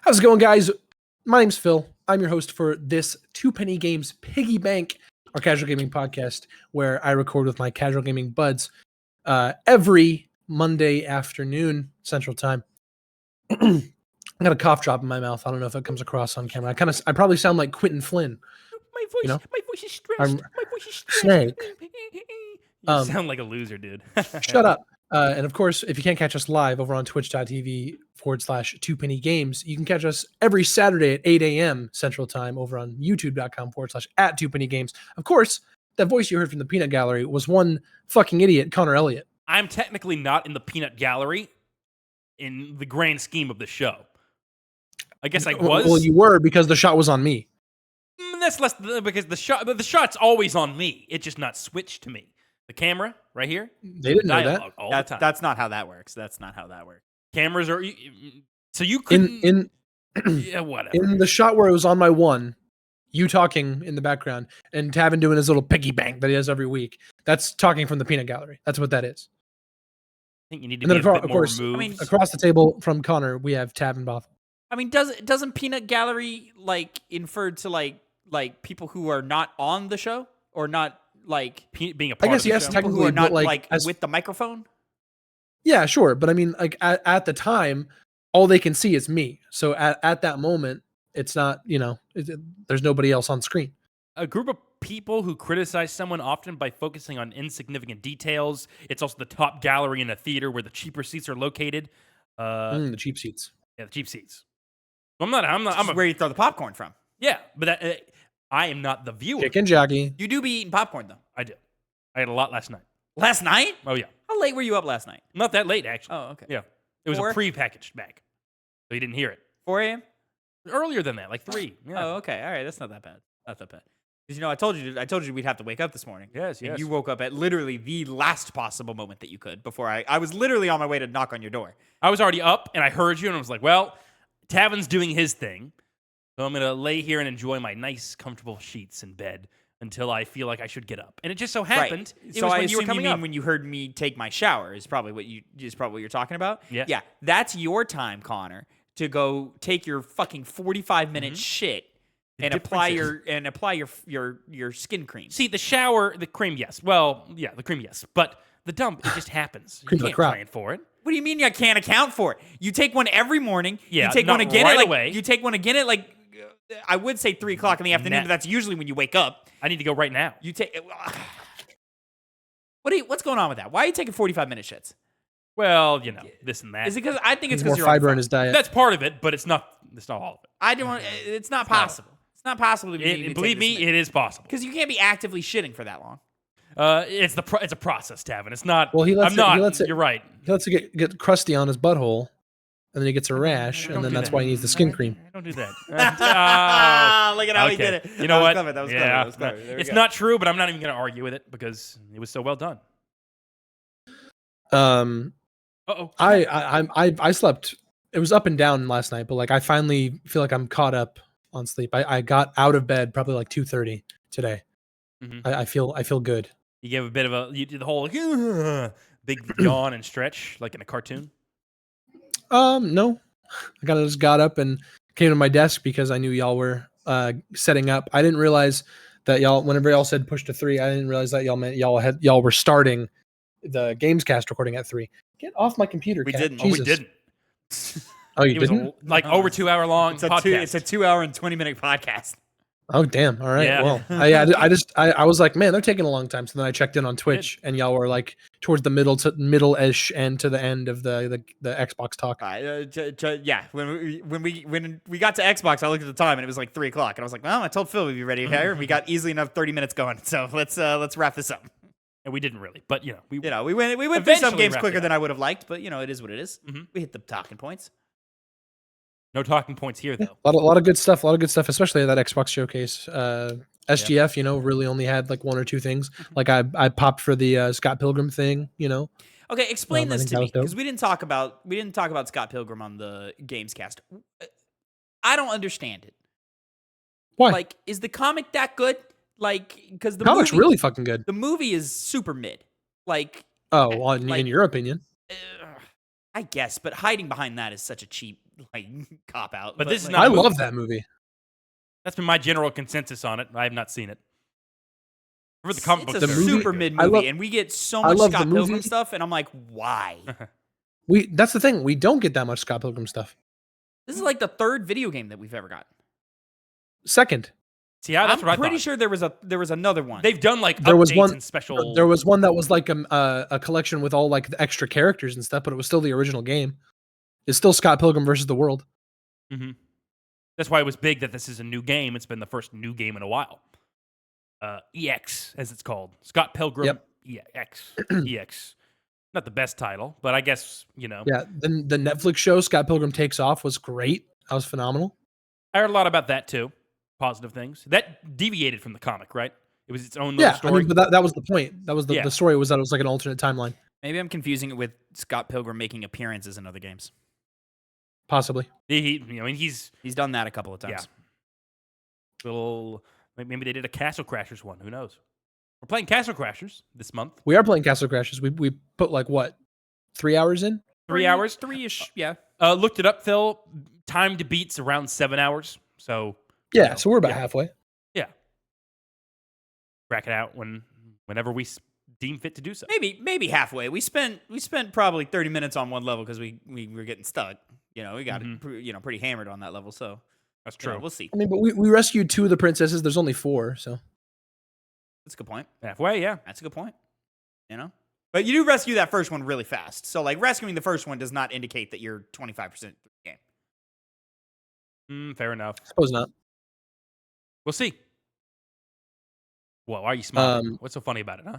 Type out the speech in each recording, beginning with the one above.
How's it going, guys? My name's Phil. I'm your host for this TwoPennyGames Piggy Bank, our casual gaming podcast, where I record with my casual gaming buds every Monday afternoon Central Time. I got a cough drop in my mouth. I don't know if it comes across on camera. I probably sound like Quentin Flynn. My voice is stressed. My voice is stressed. Snake. You sound like a loser, dude. Shut up. And of course, if you can't catch us live over on twitch.tv/2pennygames, you can catch us every Saturday at 8 a.m. Central Time over on youtube.com/@2pennygames. Of course, that voice you heard from the peanut gallery was one fucking idiot, Connor Elliott. I'm technically not in the peanut gallery in the grand scheme of the show. I guess I was. Well, you were because the shot was on me. That's less because the shot's always on me. It's just not switched to me. The camera right here. They didn't know that. All the time. That's not how that works. That's not how that works. Cameras are so you couldn't. Yeah, whatever. In the shot where it was on my one, you talking in the background and Tavin doing his little piggy bank that he does every week. That's talking from the peanut gallery. That's what that is. I think you need to be a bit more removed. I mean, across the table from Connor, we have Tavin Bothel. I mean, doesn't peanut gallery like infer to like people who are not on the show or not like being a part of the yes, show? technically, who are not like with the microphone? Yeah, sure. But I mean, like at the time, all they can see is me. So at that moment, it's not, there's nobody else on screen. A group of people who criticize someone often by focusing on insignificant details. It's also the top gallery in a theater where the cheaper seats are located. The cheap seats. Yeah, the cheap seats. I'm not. I'm where you throw the popcorn from. Yeah, but I am not the viewer. Chicken jockey. You do be eating popcorn though. I did. I had a lot last night. Last night? Oh yeah. How late were you up last night? Not that late actually. Oh, okay. Yeah. It was 4? a pre-packaged bag, so you didn't hear it. 4 a.m. Earlier than that, like 3. Yeah. Oh, okay. All right, that's not that bad. Not that bad. Because I told you we'd have to wake up this morning. Yes. And you woke up at literally the last possible moment that you could before I was literally on my way to knock on your door. I was already up and I heard you and I was like, well, Tavin's doing his thing. So I'm going to lay here and enjoy my nice, comfortable sheets in bed until I feel like I should get up. And it just so happened. Right. It So was I when you were assume coming you mean up. when you heard me take my shower is probably what you're talking about. Yeah. Yeah. That's your time, Connor, to go take your fucking 45-minute shit and apply your skin cream. See, the shower, the cream, yes. Well, yeah, the cream, yes. But the dump, it just happens. You can't plan for it. What do you mean I can't account for it? You take one every morning. Yeah, you take not one again right at away. You take one again at I would say 3 o'clock in the afternoon, but that's usually when you wake up. I need to go right now. You take. What's going on with that? Why are you taking 45-minute shits? Well, this and that. Is it because I think it's More because you're fiber in his diet. That's part of it, but it's not all of it. I don't. It's not possible. It's not possible to be. Believe me, it is possible. Because you can't be actively shitting for that long. It's a process, Tavin. It's not. Well, You're right. He lets it get crusty on his butthole, and then he gets a rash, and then that's why he needs the skin cream. Don't do that. Look at how he did it. You know what? That was clever. It's not true, but I'm not even going to argue with it because it was so well done. I slept. It was up and down last night, but I finally feel like I'm caught up on sleep. I got out of bed probably 2:30 today. Mm-hmm. I feel good. You gave a bit of you did the whole big yawn and stretch like in a cartoon. No, I kind of just got up and came to my desk because I knew y'all were setting up. I didn't realize that whenever y'all said push to 3, I didn't realize that y'all meant y'all were starting the Gamescast recording at 3. Get off my computer. We Kat. didn't. Jesus. Oh, we didn't. Oh, you didn't? Over 2 hour long podcast. It's a 2 hour and 20-minute podcast. Oh, damn. All right. Yeah. Well, I was like, man, they're taking a long time. So then I checked in on Twitch and y'all were towards the middle-ish and to the end of the Xbox talk. Yeah. When we got to Xbox, I looked at the time and it was 3 o'clock. And I was like, well, I told Phil we'd be ready here. And we got easily enough 30 minutes going. So let's wrap this up. And we didn't really, but we went through some games quicker than I would have liked, but it is what it is. Mm-hmm. We hit the talking points. No talking points here, though. A lot of good stuff. Especially at that Xbox showcase. SGF, really only had 1 or 2 things. I popped for the Scott Pilgrim thing. Okay, explain this to me dope. because we didn't talk about Scott Pilgrim on the Gamescast. I don't understand it. Why? Is the comic that good? Because the comic's movie, really fucking good. The movie is super mid. In your opinion, I guess, but hiding behind that is such a cheap like cop out. But this is like, not I a movie. love that movie. That's been my general consensus on it. I have not seen it. For the comic it's books, a The they're movie- super really good. mid movie, and we get so much love the Scott Pilgrim movie. stuff, and I'm like, why? That's the thing. We don't get that much Scott Pilgrim stuff. This is like the third video game that we've ever got. Second, See, that's I'm what I pretty thought. sure there was another one. They've done like There was updates one- and special. there was one that was like a collection with all like the extra characters and stuff, but it was still the original game. It's still Scott Pilgrim versus the World. Mhm. That's why it was big that this is a new game. It's been the first new game in a while. EX, as it's called. Scott Pilgrim EX. EX. Not the best title, but I guess, Yeah, then the Netflix show Scott Pilgrim Takes Off was great. That was phenomenal. I heard a lot about that too. Positive things. That deviated from the comic, right? It was its own little Yeah, story. I mean, but that was the point. That was the, Yeah. the story was that it was like an alternate timeline, Maybe I'm confusing it with Scott Pilgrim making appearances in other games. possibly. He's He's done that a couple of times. little. Maybe they did a Castle Crashers one. Who knows? We're playing Castle Crashers this month. We are playing Castle Crashers. We put like what, 3 hours in? 3 hours. 3-ish, yeah. Looked it up, Phil. Time to beat's around 7 hours. So Yeah, so we're about yeah. halfway. Crack it out whenever we deem fit to do so. Maybe halfway. We spent probably 30 minutes on one level because we were getting stuck. We got it, pretty hammered on that level. So That's true. we'll see. I mean, but we rescued 2 of the princesses. There's only 4, so That's a good point. Halfway, yeah. That's a good point. But you do rescue that first one really fast. So like rescuing the first one does not indicate that you're 25% through the game. Fair enough. suppose not. We'll see. Well, why are you smiling? Um, What's so funny about it, huh?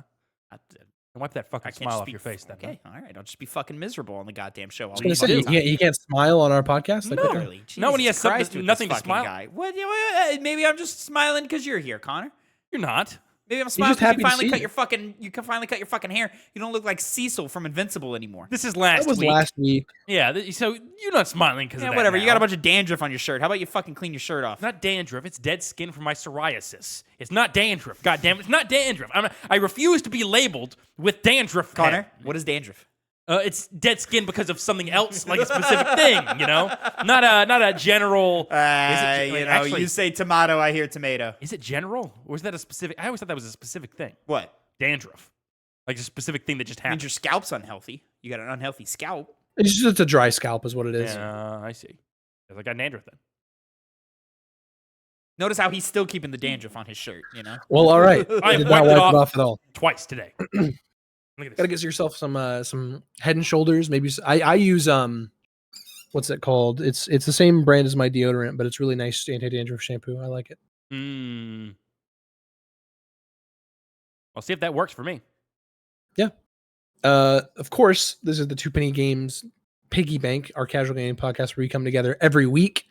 Wipe that fucking I can't smile just off be your face then. Okay, all right. I'll just be fucking miserable on the goddamn show. I was gonna say you can't smile on our podcast. Like, No, okay. really. Not when he has Jesus something- Christ with nothing this to fucking smile. guy. What? Maybe I'm just smiling because you're here, Connor. You're not. Maybe I'm smiling just because happy to see you can finally cut your fucking hair. You don't look like Cecil from Invincible anymore. This is last That was week. last week. Yeah, so you're not smiling because of that. Whatever. now. You got a bunch of dandruff on your shirt. How about you fucking clean your shirt off? It's not dandruff. It's dead skin from my psoriasis. It's not dandruff. God damn it. It's not dandruff. I refuse to be labeled with dandruff. Connor, what is dandruff? It's dead skin because of something else, like a specific thing, Not a general. Actually, you say tomato, I hear tomato. is it general? Or is that a specific? I always thought that was a specific thing. What? Dandruff. Like a specific thing that just Means happened. your scalp's unhealthy. You got an unhealthy scalp. It's just a dry scalp, is what it is. Yeah, I see. I got dandruff then. Notice how he's still keeping the dandruff on his shirt, Well, all right. I I did wiped not it wipe it off. off at all. Twice today. Look at Got to this. get yourself some Head and Shoulders. Maybe I use what's it called? It's the same brand as my deodorant, but it's really nice anti-dandruff shampoo. I like it. I'll see if that works for me. Of course, this is the TwoPennyGames Piggy Bank, our casual gaming podcast where we come together every week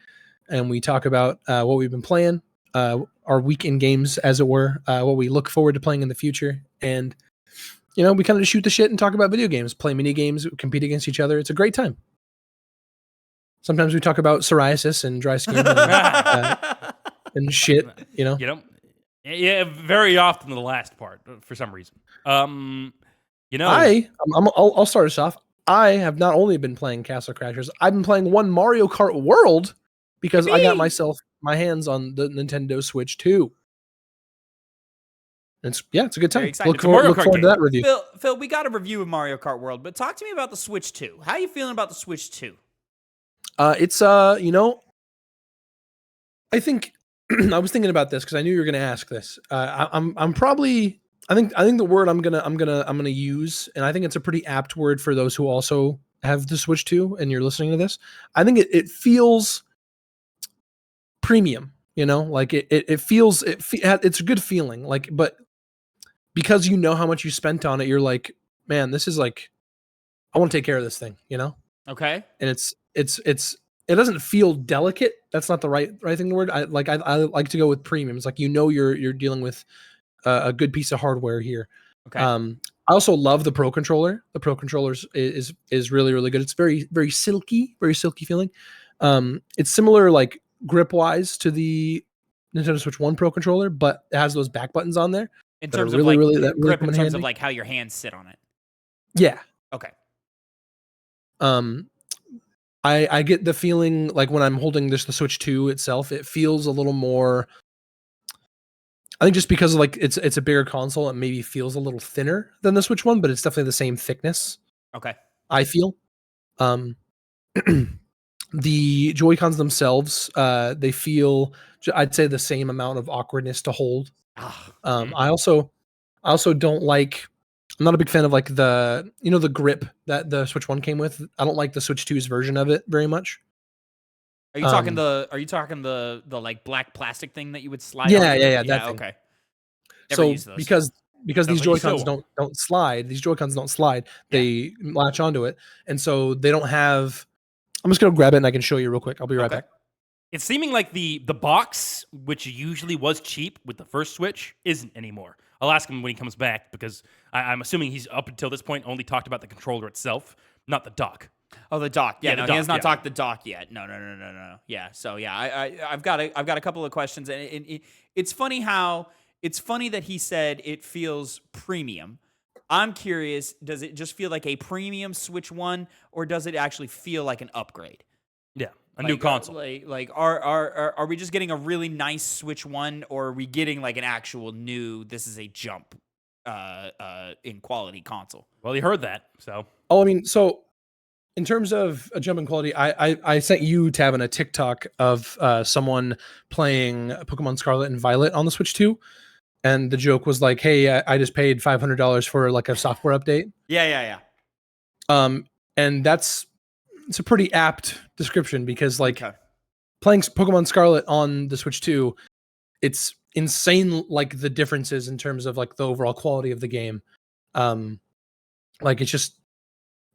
and we talk about what we've been playing, our weekend games, as it were, what we look forward to playing in the future, and we kind of just shoot the shit and talk about video games, play mini games, compete against each other. It's a great time. Sometimes we talk about psoriasis and dry skin and shit. Yeah, very often the last part for some reason. I'll start us off. I have not only been playing Castle Crashers, I've been playing one Mario Kart World because I got my hands on the Nintendo Switch 2. It's a good time. Very excited. Look It's a Mario forward Kart to game. that review. Phil, we got a review of Mario Kart World, but talk to me about the Switch 2. How are you feeling about the Switch 2? It's I think I was thinking about this because I knew you were going to ask this. I'm probably I think the word I'm gonna use, and I think it's a pretty apt word for those who also have the Switch 2 and you're listening to this. I think it feels premium. Like it feels it's a good feeling. Like, but because you know how much you spent on it, you're like, man, this is like, I want to take care of this thing. Okay. And it doesn't feel delicate. That's not the right thing to word. I like to go with premium. It's like you're dealing with a good piece of hardware here. Okay. I also love the Pro Controller. The Pro Controller is really, really good. It's very, very silky feeling. It's similar like grip wise to the Nintendo Switch 1 Pro Controller, but it has those back buttons on there. In that are terms really, of like really- that really grip, come in in terms of handy. like how your hands sit on it. Yeah. Okay. I get the feeling like when I'm holding the Switch 2 itself, it feels a little more. I think just because like it's a bigger console, it maybe feels a little thinner than the Switch 1, but it's definitely the same thickness. Okay. I feel. Um, the Joy-Cons themselves, they feel, I'd say, the same amount of awkwardness to hold. I also don't like. I'm not a big fan of like the grip that the Switch 1 came with. I don't like the Switch 2's version of it very much. Are you talking the like black plastic thing that you would slide Yeah, on? yeah, that thing. Okay. Never So used those. because these Sounds like you Joy-Cons still don't slide, these Joy-Cons don't slide. Yeah. They latch onto it, and so they don't have. I'm just gonna grab it and I can show you real quick. I'll be right back. It's seeming like the box, which usually was cheap with the first Switch, isn't anymore. I'll ask him when he comes back because I'm assuming he's up until this point only talked about the controller itself, not the dock. Oh, the dock. Yeah, Yeah, no, the he dock, has not yeah. talked the dock yet. No. Yeah. So yeah, I've got a couple of questions, and it's funny that he said it feels premium. I'm curious, does it just feel like a premium Switch 1, or does it actually feel like an upgrade? Yeah, a new console. Are we just getting a really nice Switch 1, or are we getting like an actual new, this is a jump in quality console? Well, he heard that, so. Oh, I mean, so in terms of a jump in quality, I sent you, Tavin, a TikTok of someone playing Pokemon Scarlet and Violet on the Switch 2. And the joke was like, hey, I just paid $500 for like a software update. Yeah. And it's a pretty apt description because like Okay. playing Pokemon Scarlet on the Switch 2, it's insane, like the differences in terms of like the overall quality of the game. Like it's just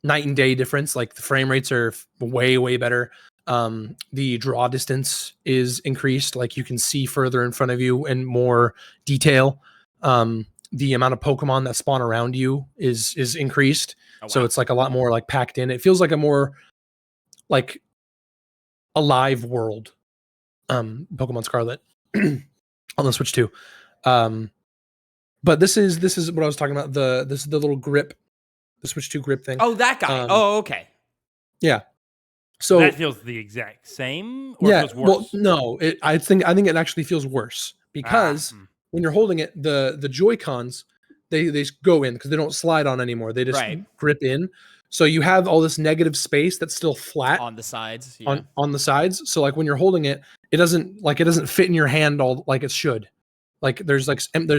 night and day difference. Like the frame rates are way better. The draw distance is increased, like you can see further in front of you in more detail. The amount of Pokemon that spawn around you is increased. Oh, wow. So it's like a lot more like packed in. It feels like a more like alive world. Pokemon Scarlet on the Switch 2. But this is what I was talking about. This is the little grip, the Switch 2 grip thing. Oh, that guy. Okay. Yeah. So that feels the exact same, or yeah, it feels worse? well, no, I think it actually feels worse because when you're holding it, the Joy-Cons, they go in because they don't slide on anymore. They just grip in. So you have all this negative space that's still flat on the sides. Yeah. On the sides. So like when you're holding it, it doesn't fit in your hand all like it should. Like there's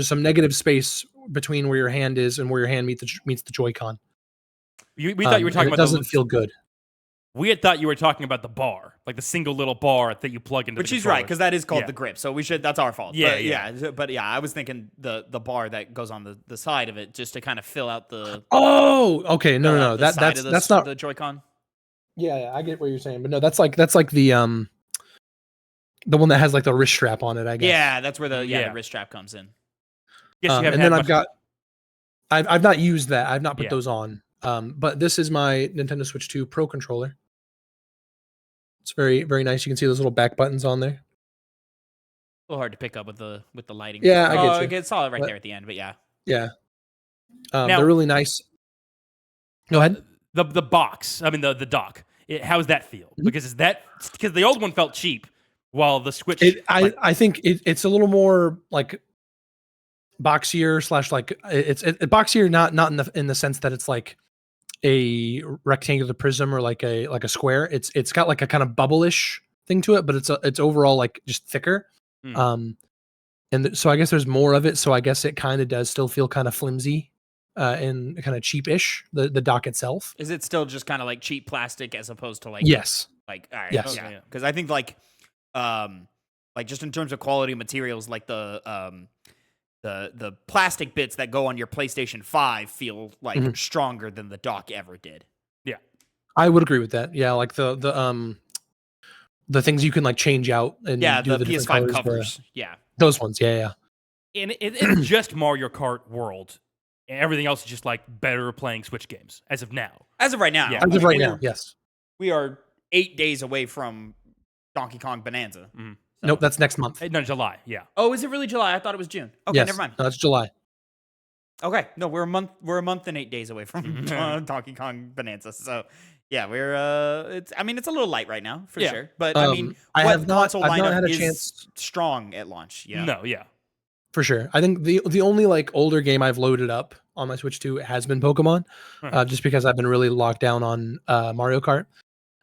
some negative space between where your hand is and where your hand meets the Joy-Con. We thought you were talking it about doesn't feel good. We had thought you were talking about the bar, like the single little bar that you plug into. Which the he's right, because that is called the grip. So that's our fault. Yeah, but I was thinking the bar that goes on the side of it just to kind of fill out the. Oh, okay, no, that's not the Joy-Con. Yeah, I get what you're saying, but no, that's like the one that has like the wrist strap on it, I guess. Yeah, that's where the wrist strap comes in. Yes, and then I've not used that. I've not put those on. But this is my Nintendo Switch 2 Pro controller. It's very, very nice. You can see those little back buttons on there. A little hard to pick up with the lighting. Yeah, I get you. It's solid right there at the end, but yeah. Yeah. Now, they're really nice. Go ahead. The box. I mean the dock. How does that feel? Because because the old one felt cheap, while the Switch. I think it's a little more like boxier / like it's boxier, not in the sense that it's like a rectangular prism or like a square. It's got like a kind of bubble-ish thing to it, but it's overall like just thicker. And so I guess there's more of it. So I guess it kind of does still feel kind of flimsy and kind of cheapish. The dock itself. Is it still just kind of like cheap plastic as opposed to like yes, like all right, yes, yeah? Because I think like just in terms of quality materials, like the plastic bits that go on your PlayStation 5 feel like stronger than the dock ever did. Yeah, I would agree with that. Yeah, like the things you can like change out and do the PS5 covers. Those ones. Yeah. And it's just Mario Kart World. Everything else is just like better playing Switch games as of now. As of right now. Yeah. As of right now, yes. We are 8 days away from Donkey Kong Bonanza. So. Nope, that's next month. No, July. Yeah. Oh, is it really July? I thought it was June. Okay, yes. never mind. No, it's July. Okay, no, we're a month and 8 days away from Donkey Kong Bonanza. So Yeah, we're it's I mean it's a little light right now for Yeah. sure. But I mean I what have not console I've not lineup had a is chance strong at launch, you know? No, yeah. for sure. I think the only like older game I've loaded up on my Switch 2 has been Pokemon, just because I've been really locked down on Mario Kart.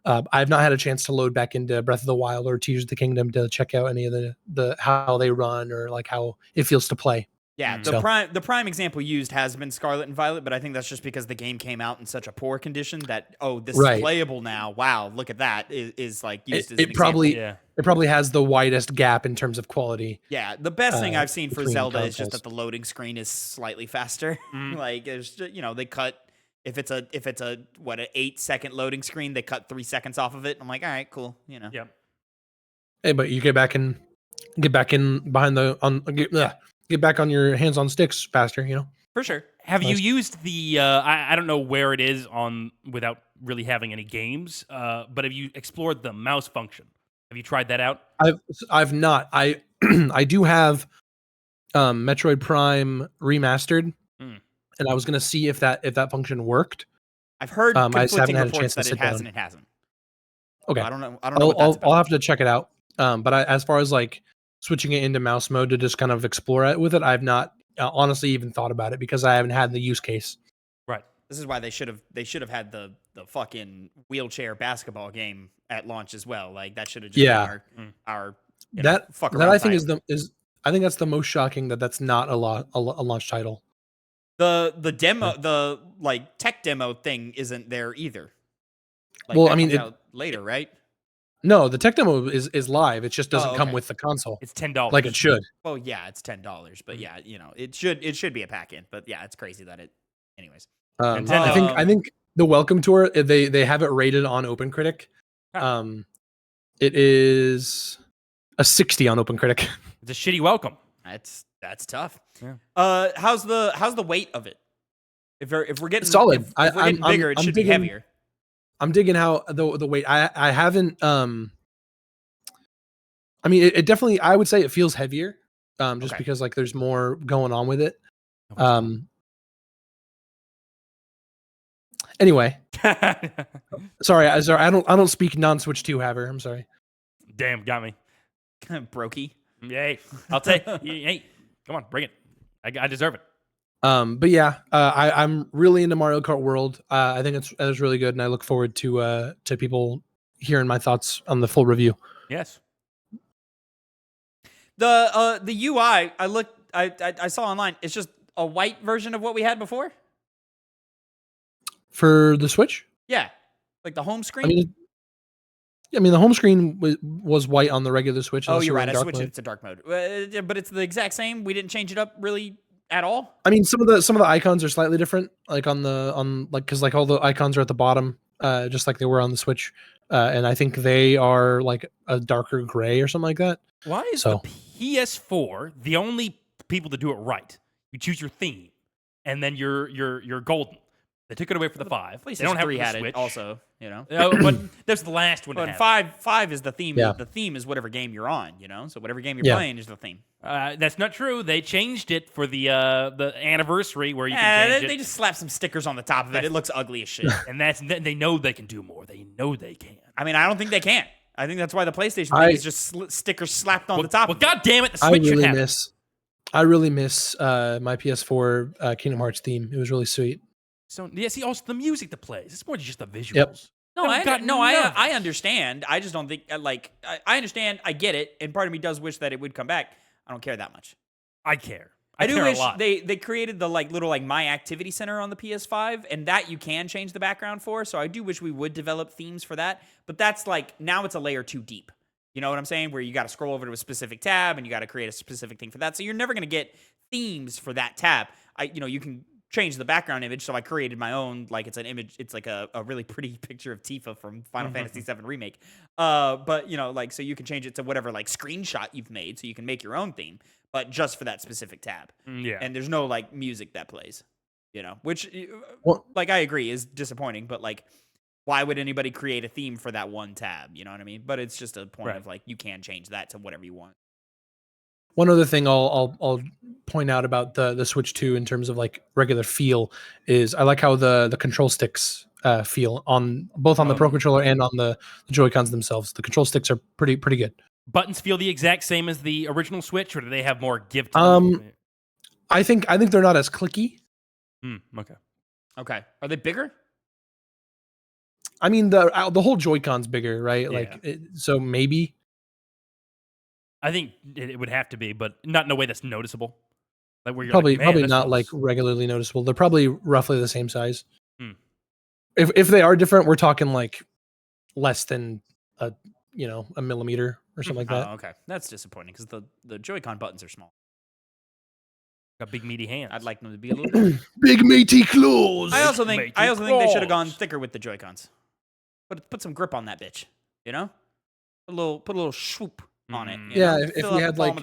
I've not had a chance to load back into Breath of the Wild or Tears of the Kingdom to check out any of the how they run or like how it feels to play. Yeah, the prime example used has been Scarlet and Violet, but I think that's just because the game came out in such a poor condition that this is playable now. Wow, look at that is like used as an probably example. it probably has the widest gap in terms of quality. Yeah, the best thing I've seen for Zelda is just consoles. that the loading screen is slightly faster. Like there's just, they cut if it's a what an 8-second loading screen, they cut 3 seconds off of it. I'm like, all right, cool, Yep. Hey, but you get back in behind get back on your hands on sticks faster, For sure. Have you used the? I don't know where it is on without really having any games. But have you explored the mouse function? Have you tried that out? I've not. I I do have Metroid Prime Remastered, and I was gonna see if that function worked. I've heard I just haven't conflicting had a reports chance to that it sit has down. and it hasn't. Okay, I don't know what that's about. I'll have to check it out. But as far as like switching it into mouse mode to just kind of explore it with it, I've not honestly even thought about it because I haven't had the use case. Right. This is why they should have had the fucking wheelchair basketball game at launch as well. Like that should have just been our fuck that I think title. is I think that's the most shocking that's not a launch title. The demo, the like tech demo thing isn't there either. Like, well, that I mean, comes out later, right? No, the tech demo is live. It just doesn't come with the console. It's $10, like it should. Well, yeah, it's $10, but yeah, it should be a pack in. But yeah, it's crazy that it. Anyways, I think the welcome tour they have it rated on OpenCritic. It is a 60 on OpenCritic. It's a shitty welcome. That's tough. Yeah. How's the weight of it? If we're getting solid, if we're getting bigger, it should be heavier. I'm digging how the weight. I haven't. I mean, it definitely. I would say it feels heavier, just because like there's more going on with it. Anyway, sorry. I don't speak non-Switch 2 haver. I'm sorry. Damn, got me. Brokey. Yay! I'll take. Hey, come on, bring it. I deserve it. But yeah, I'm really into Mario Kart World. I think it's really good, and I look forward to people hearing my thoughts on the full review. Yes. The UI I saw online. It's just a white version of what we had before. For the Switch? Yeah, like the home screen. I mean the home screen was white on the regular Switch. Oh, you're right. I switched it to dark mode, but it's the exact same. We didn't change it up really at all. I mean, some of the icons are slightly different, like because like all the icons are at the bottom, just like they were on the Switch, and I think they are like a darker gray or something like that. Why is the PS4 the only people to do it right? You choose your theme, and then you're golden. They took it away for the 5. They don't have 3 it for had the Switch. it also, but that's the last one. But 5 is the theme. Yeah. The theme is whatever game you're on, So whatever game you're playing is the theme. That's not true. They changed it for the anniversary where you can change it. They just slapped some stickers on the top of it. It looks ugly as shit. And they know they can do more. They know they can. I mean, I don't think they can. I think that's why the PlayStation thing is just stickers slapped on the top. Well, God damn it, the Switch should have it. I really miss my PS4 Kingdom Hearts theme. It was really sweet. So yeah, see, also the music that plays. It's more than just the visuals. Yep. I understand. I just don't think I understand. I get it, and part of me does wish that it would come back. I don't care that much. I care. I do care wish a lot. they created the little My Activity Center on the PS5, and that you can change the background for. So I do wish we would develop themes for that. But that's now it's a layer too deep. You know what I'm saying? Where you got to scroll over to a specific tab and you got to create a specific thing for that. So you're never going to get themes for that tab. You can change the background image. So I created my own, it's an image. It's like a really pretty picture of Tifa from Final Fantasy VII Remake. But so you can change it to whatever screenshot you've made. So you can make your own theme, but just for that specific tab. Yeah. And there's no music that plays, which I agree is disappointing, but why would anybody create a theme for that one tab? You know what I mean? But it's just a point of you can change that to whatever you want. One other thing I'll point out about the Switch 2 in terms of regular feel is I like how the control sticks feel on both on the Pro Controller and on the Joy-Cons themselves. The control sticks are pretty good. Buttons feel the exact same as the original Switch, or do they have more give to them? I think they're not as clicky. Okay. Okay. Are they bigger? I mean, the whole Joy-Con's bigger, right? Yeah. So maybe. I think it would have to be, but not in a way that's noticeable. Like where you're Probably like, man, not feels... like regularly noticeable. They're probably roughly the same size. Hmm. If they are different, we're talking like less than a millimeter or something like that. Oh, okay. That's disappointing because the Joy-Con buttons are small. Got big meaty hands. I'd like them to be a little bigger. Big meaty claws. I also think they should have gone thicker with the Joy-Cons. Put some grip on that bitch. You know, put a little swoop on it. Yeah, if we had like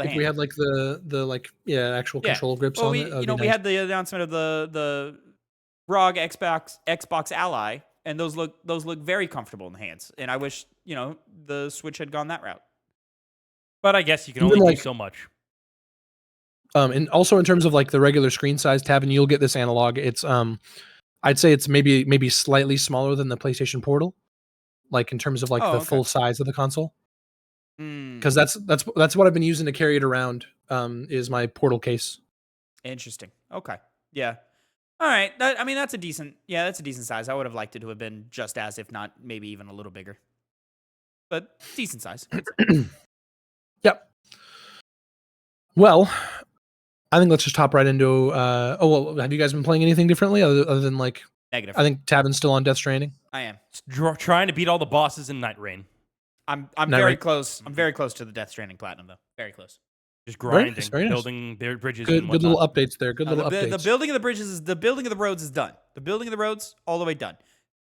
the actual control grips on it. We had the announcement of the ROG Xbox Ally, and those look very comfortable in the hands. And I wish the Switch had gone that route. But I guess you can only do so much. And also in terms of like the regular screen size, Tavin, you'll get this analog. It's I'd say it's maybe slightly smaller than the PlayStation Portal, like in terms of like the full size of the console. Because that's what I've been using to carry it around. Is my Portal case. Interesting. Okay. Yeah. All right. That's a decent size. I would have liked it to have been just as, if not maybe even a little bigger. But decent size. Yep. Well, I think let's just hop right into. Have you guys been playing anything differently other than like? Negative. I think Tavin's still on Death Stranding. I am trying to beat all the bosses in Night Rain. I'm very close. I'm very close to the Death Stranding Platinum though. Very close. Just grinding, very nice. Building their bridges. Good little updates there. Good little updates. The building of the bridges the building of the roads is done. The building of the roads all the way done.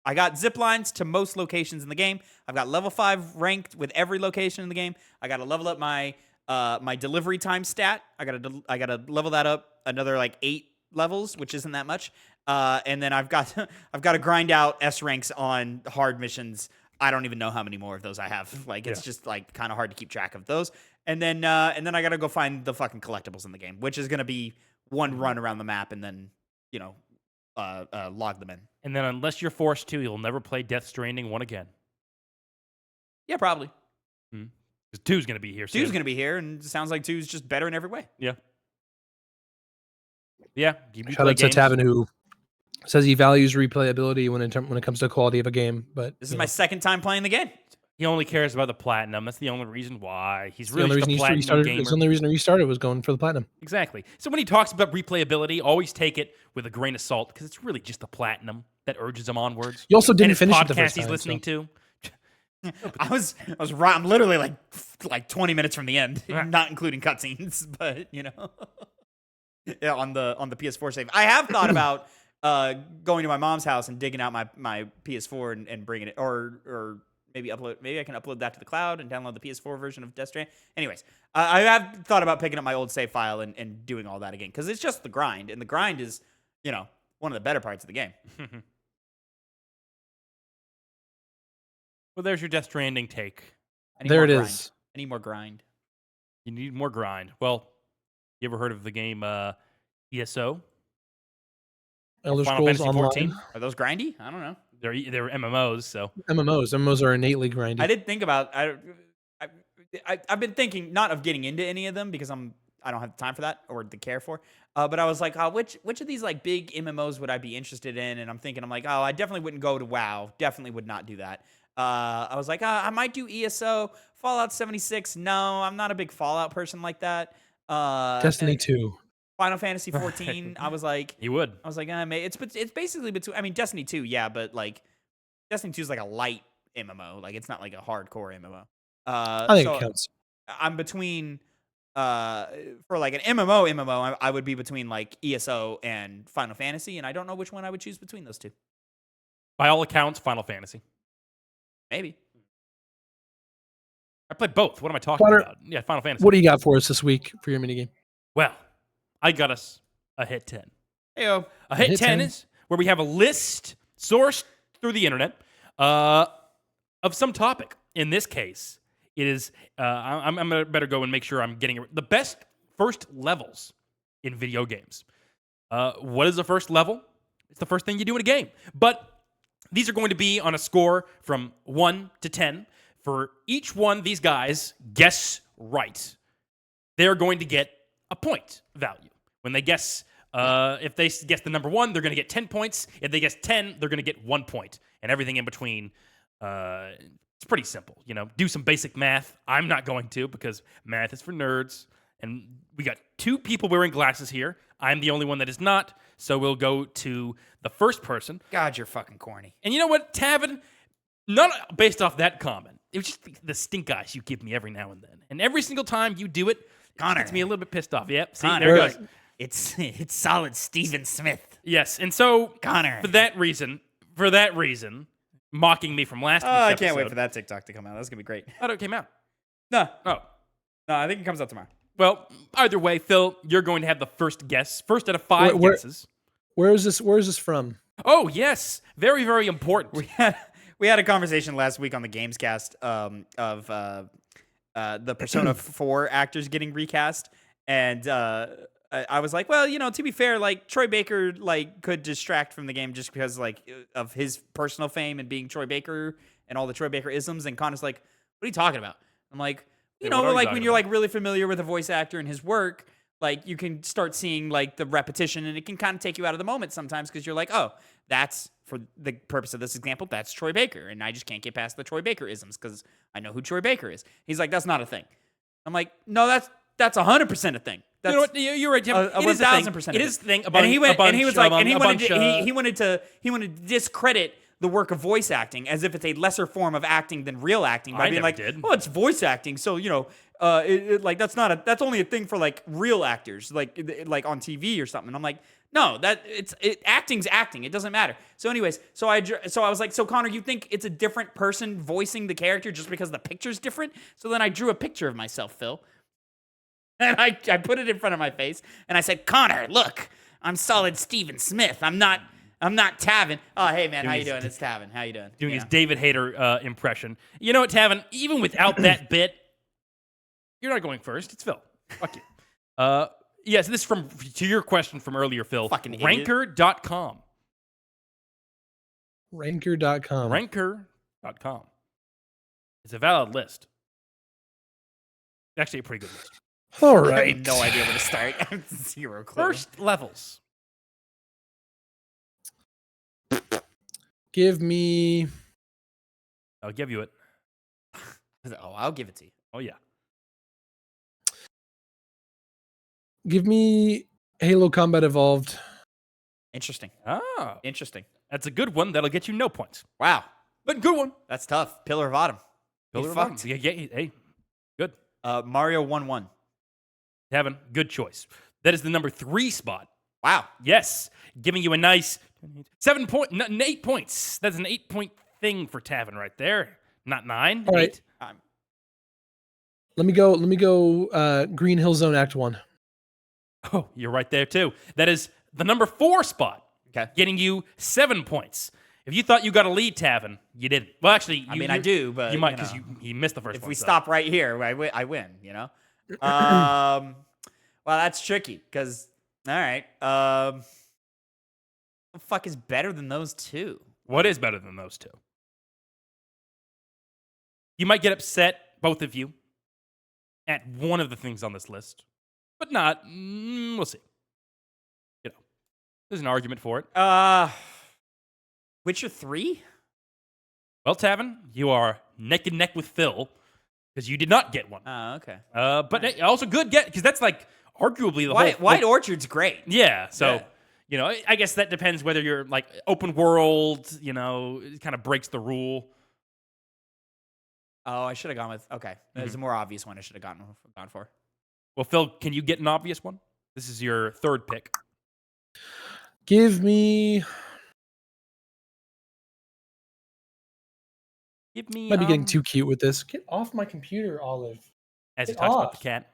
I got zip lines to most locations in the game. I've got level 5 ranked with every location in the game. I got to level up my delivery time stat. I gotta level that up another like 8 levels, which isn't that much. And then I've got to grind out S ranks on hard missions. I don't even know how many more of those I have. Like it's just like kind of hard to keep track of those. And then I gotta go find the fucking collectibles in the game, which is gonna be one run around the map and then log them in. And then unless you're forced to, you'll never play Death Stranding 1 again. Yeah, probably. Because 2's going to be here soon. 2's going to be here, and it sounds like 2's just better in every way. Yeah. Yeah. Shout out to Tavin, who says he values replayability when it comes to quality of a game. But this is my second time playing the game. He only cares about the platinum. That's the only reason why. He's the really the platinum gamer. It's the only reason he restarted was going for the platinum. Exactly. So when he talks about replayability, always take it with a grain of salt because it's really just the platinum that urges him onwards. You also didn't finish it the first time. He's listening to. I was right. I'm literally like 20 minutes from the end, not including cutscenes, but yeah, on the PS4 save. I have thought about going to my mom's house and digging out my PS4 and bringing it, or maybe I can upload that to the cloud and download the PS4 version of Death Stranding. Anyways, I have thought about picking up my old save file and doing all that again because it's just the grind, and the grind is one of the better parts of the game. Well, there's your Death Stranding take. There it is. I need more grind. You need more grind. Well, you ever heard of the game ESO? Elder Scrolls Online. Are those grindy? I don't know. They're MMOs, so MMOs are innately grindy. I did think about. I've been thinking not of getting into any of them because I don't have the time for that or the care for. But I was like, which of these like big MMOs would I be interested in? And I'm like, I definitely wouldn't go to WoW. Definitely would not do that. I was like, I might do ESO, Fallout 76. No, I'm not a big Fallout person like that. Destiny 2. Final Fantasy 14. I was like, you would. I was like, it's basically between. I mean, Destiny 2, yeah, but like, Destiny 2 is like a light MMO. Like, it's not like a hardcore MMO. I think it counts. I'm between. For like an MMO, I would be between like ESO and Final Fantasy, and I don't know which one I would choose between those two. By all accounts, Final Fantasy. Maybe. I played both. What am I talking about? Yeah, Final Fantasy. What do you got for us this week for your minigame? Well, I got us a hit 10. Heyo. A hit 10 is where we have a list sourced through the internet of some topic. In this case, it is, I'm better go and make sure I'm getting it. The best first levels in video games. What is the first level? It's the first thing you do in a game. But These are going to be on a score from 1 to 10. For each one these guys guess right, they're going to get a point value. When they guess, if they guess the number 1, they're going to get 10 points. If they guess 10, they're going to get 1 point. And everything in between, it's pretty simple. Do some basic math. I'm not going to because math is for nerds. And we got 2 people wearing glasses here. I'm the only one that is not. So we'll go to the first person. God, you're fucking corny. And you know what, Tavin? Not based off that comment. It was just the stink eyes you give me every now and then. And every single time you do it, Connor, gets me a little bit pissed off. Yep. See, Connor, there it goes. It's solid Steven Smith. Yes. And so, Connor, for that reason, mocking me from last week's I episode. can't wait for that TikTok to come out. That's going to be great. Oh, it came out. No. Oh. No, I think it comes out tomorrow. Well, either way, Phil, you're going to have the first guess. First out of 5 guesses. Where is this from? Oh, yes. Very, very important. We had a conversation last week on the Gamescast of the Persona 4 actors getting recast, and I was like, well, to be fair, like Troy Baker could distract from the game just because of his personal fame and being Troy Baker and all the Troy Baker isms. And Connor's like, what are you talking about? I'm like, when you're really familiar with a voice actor and his work, you can start seeing the repetition, and it can kind of take you out of the moment sometimes because you're like, oh, that's, for the purpose of this example, that's Troy Baker, and I just can't get past the Troy Baker isms because I know who Troy Baker is. He's like, that's not a thing. I'm like, no, that's 100% a thing. That's, you know what? You're right, Tim. It is 1,000%. It is a thing. And he wanted to discredit the work of voice acting as if it's a lesser form of acting than real acting by being well, it's voice acting, so that's only a thing for real actors, like on TV or something. And I'm like, no, acting's acting. It doesn't matter. So anyways, so I was like, so Connor, you think it's a different person voicing the character just because the picture's different? So then I drew a picture of myself, Phil. And I put it in front of my face, and I said, Connor, look, I'm solid Steven Smith. I'm not Tavin. Oh, hey, man, how you doing? It's Tavin. How you doing? Doing his David Hayter impression. You know what, Tavin? Even without that bit, you're not going first. It's Phil. Fuck you. Yes, this is to your question from earlier, Phil. Fucking Ranker.com. Ranker.com. Ranker.com. It's a valid list. Actually, a pretty good list. All I right. have no idea where to start. I have zero clue. First levels. Give me. I'll give you it. Oh, I'll give it to you. Oh, yeah. Give me Halo Combat Evolved. Interesting. Ah, Interesting. that's a good one. That'll get you no points. Wow. But good one. That's tough. Pillar of Autumn. Pillar of Autumn. Yeah, hey, good. Mario 1-1. Tavin, good choice. That is the number 3 spot. Wow. Yes, giving you a nice 8 points. That's an 8-point thing for Tavin right there. Not 9. All right. 8. Let me go. Green Hill Zone Act 1. Oh, you're right there too. That is the number 4 spot. Okay. Getting you 7 points. If you thought you got a lead, Tavin, you didn't. Well, actually, I do, but you might because he missed the first one. If we stop right here, I win. Well, that's tricky because all right. What the fuck is better than those two? What is better than those two? You might get upset, both of you, at one of the things on this list, but not. We'll see. There's an argument for it. Witcher 3? Well, Tavin, you are neck and neck with Phil because you did not get one. Oh, okay. But also good get because that's arguably the White Orchard's great. Yeah. So I guess that depends whether you're open world. It kind of breaks the rule. Oh, I should have gone with. Okay, there's a more obvious one I should have gone for. Well, Phil, can you get an obvious one? This is your third pick. Give me. Might be getting too cute with this. Get off my computer, Olive. As he talks about the cat.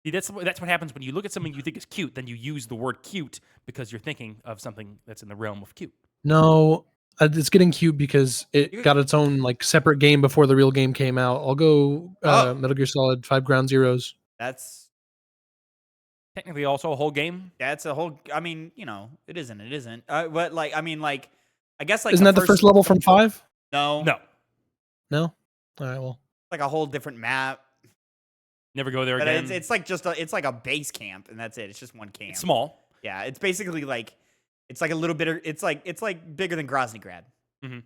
See, that's what happens when you look at something you think is cute, then you use the word cute because you're thinking of something that's in the realm of cute. No, it's getting cute because it got its own separate game before the real game came out. I'll go Metal Gear Solid 5 Ground Zeroes. That's technically also a whole game. That's a whole. I mean, it isn't. It isn't. But I guess like Isn't that the first level from 5? No, No. No. All right. Well, like a whole different map. Never go there But again. it's like it's like a base camp, and that's it. It's just one camp. It's small. Yeah, it's basically like it's like a little bit. It's like bigger than Groznygrad. Mm-hmm.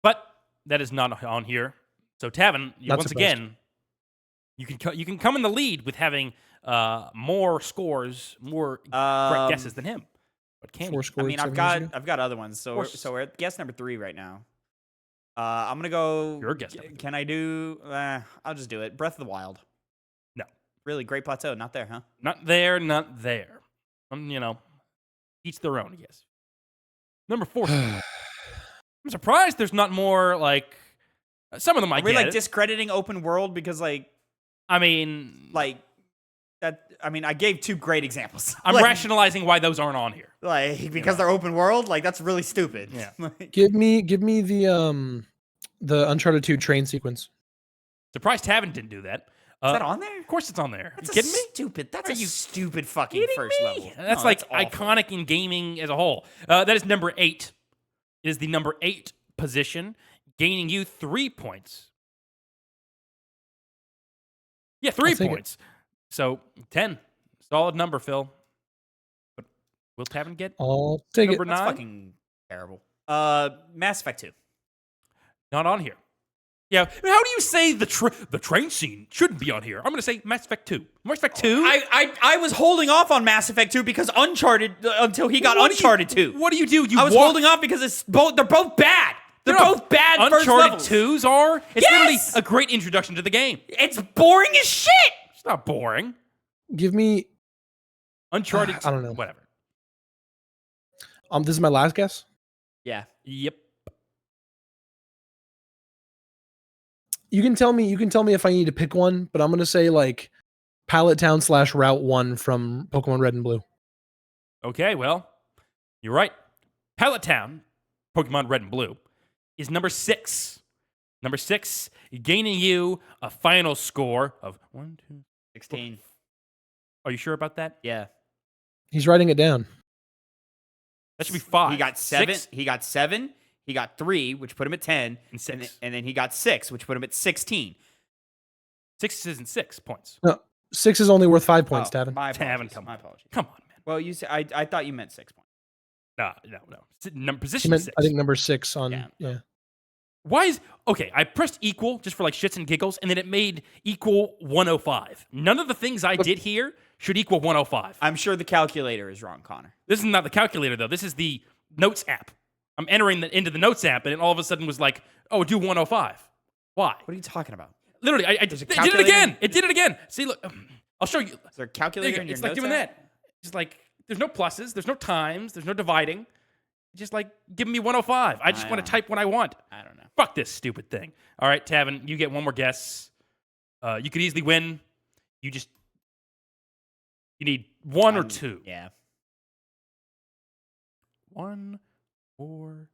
But that is not on here. So Tavin, once again, you can come in the lead with having more scores, more correct guesses than him. But can 4 you? scores. I mean, I've got other ones. So we're at guess number 3 right now. I'm gonna go. Your guess number 3. Can I do? I'll just do it. Breath of the Wild. No. Really, Great Plateau. Not there, huh? Not there. Not there. Each their own, I guess. Number 4. I'm surprised there's not more like some of them. Are we like discrediting open world because like I mean that? I mean, I gave 2 great examples. I'm rationalizing why those aren't on here. Like because they're open world. Like that's really stupid. Yeah. Give me the Uncharted 2 train sequence. Surprised Tavin didn't do that. Is that on there? Of course it's on there. That's you kidding me? Stupid. That's Are a you stupid fucking first level. That's No, like awful. iconic in gaming as a whole. That is number 8. It is the number 8 position, gaining you 3 points. Yeah, 3 points. So 10. Solid number, Phil. But will Tavin get I'll take number it. 9? That's fucking terrible. Mass Effect 2. Not on here. Yeah, how do you say the train scene shouldn't be on here? I'm going to say Mass Effect 2. Mass Effect 2? I was holding off on Mass Effect 2 because Uncharted until he got Uncharted 2. What do you do? I was holding off because they're both bad. They're both bad first Uncharted levels. 2s are? It's literally Yes! a great introduction to the game. It's boring as shit. It's not boring. Give me. Uncharted. I don't know. Whatever. This is my last guess. Yeah. Yep. You can tell me if I need to pick one, but I'm gonna say like Pallet Town / Route 1 from Pokemon Red and Blue. Okay, well, you're right. Pallet Town, Pokemon Red and Blue, is number 6. Number 6, gaining you a final score of 1, 2, 16. Are you sure about that? Yeah. He's writing it down. That should be 5. He got 7. 6 He got 7. He got 3, which put him at 10. and 6. And then he got 6, which put him at 16. 6 isn't 6 points. No, 6 is only worth 5 points, Tavin. My Tavin, apologies. come My on. apologies. Come on, man. Well, I thought you meant 6 points. No. He Position meant, 6. I think number 6 on. Yeah. Yeah. Why is okay? I pressed equal just for like shits and giggles, and then it made equal 105. None of the things I did here should equal 105. I'm sure the calculator is wrong, Connor. This is not the calculator though. This is the notes app. I'm entering into the notes app, and it all of a sudden was like, "Oh, do 105." Why? What are you talking about? Literally, I There's a it did it calculator? again. It did it again. See, look, I'll show you. Is there a There you calculator go. in your It's like notes doing app? that. Just like there's no pluses, there's no times, there's no dividing. Just like giving me 105. I just want to type what I want. I don't know. Fuck this stupid thing. All right, Tavin, you get one more guess. You could easily win. You need 1 or 2. Yeah. 1 or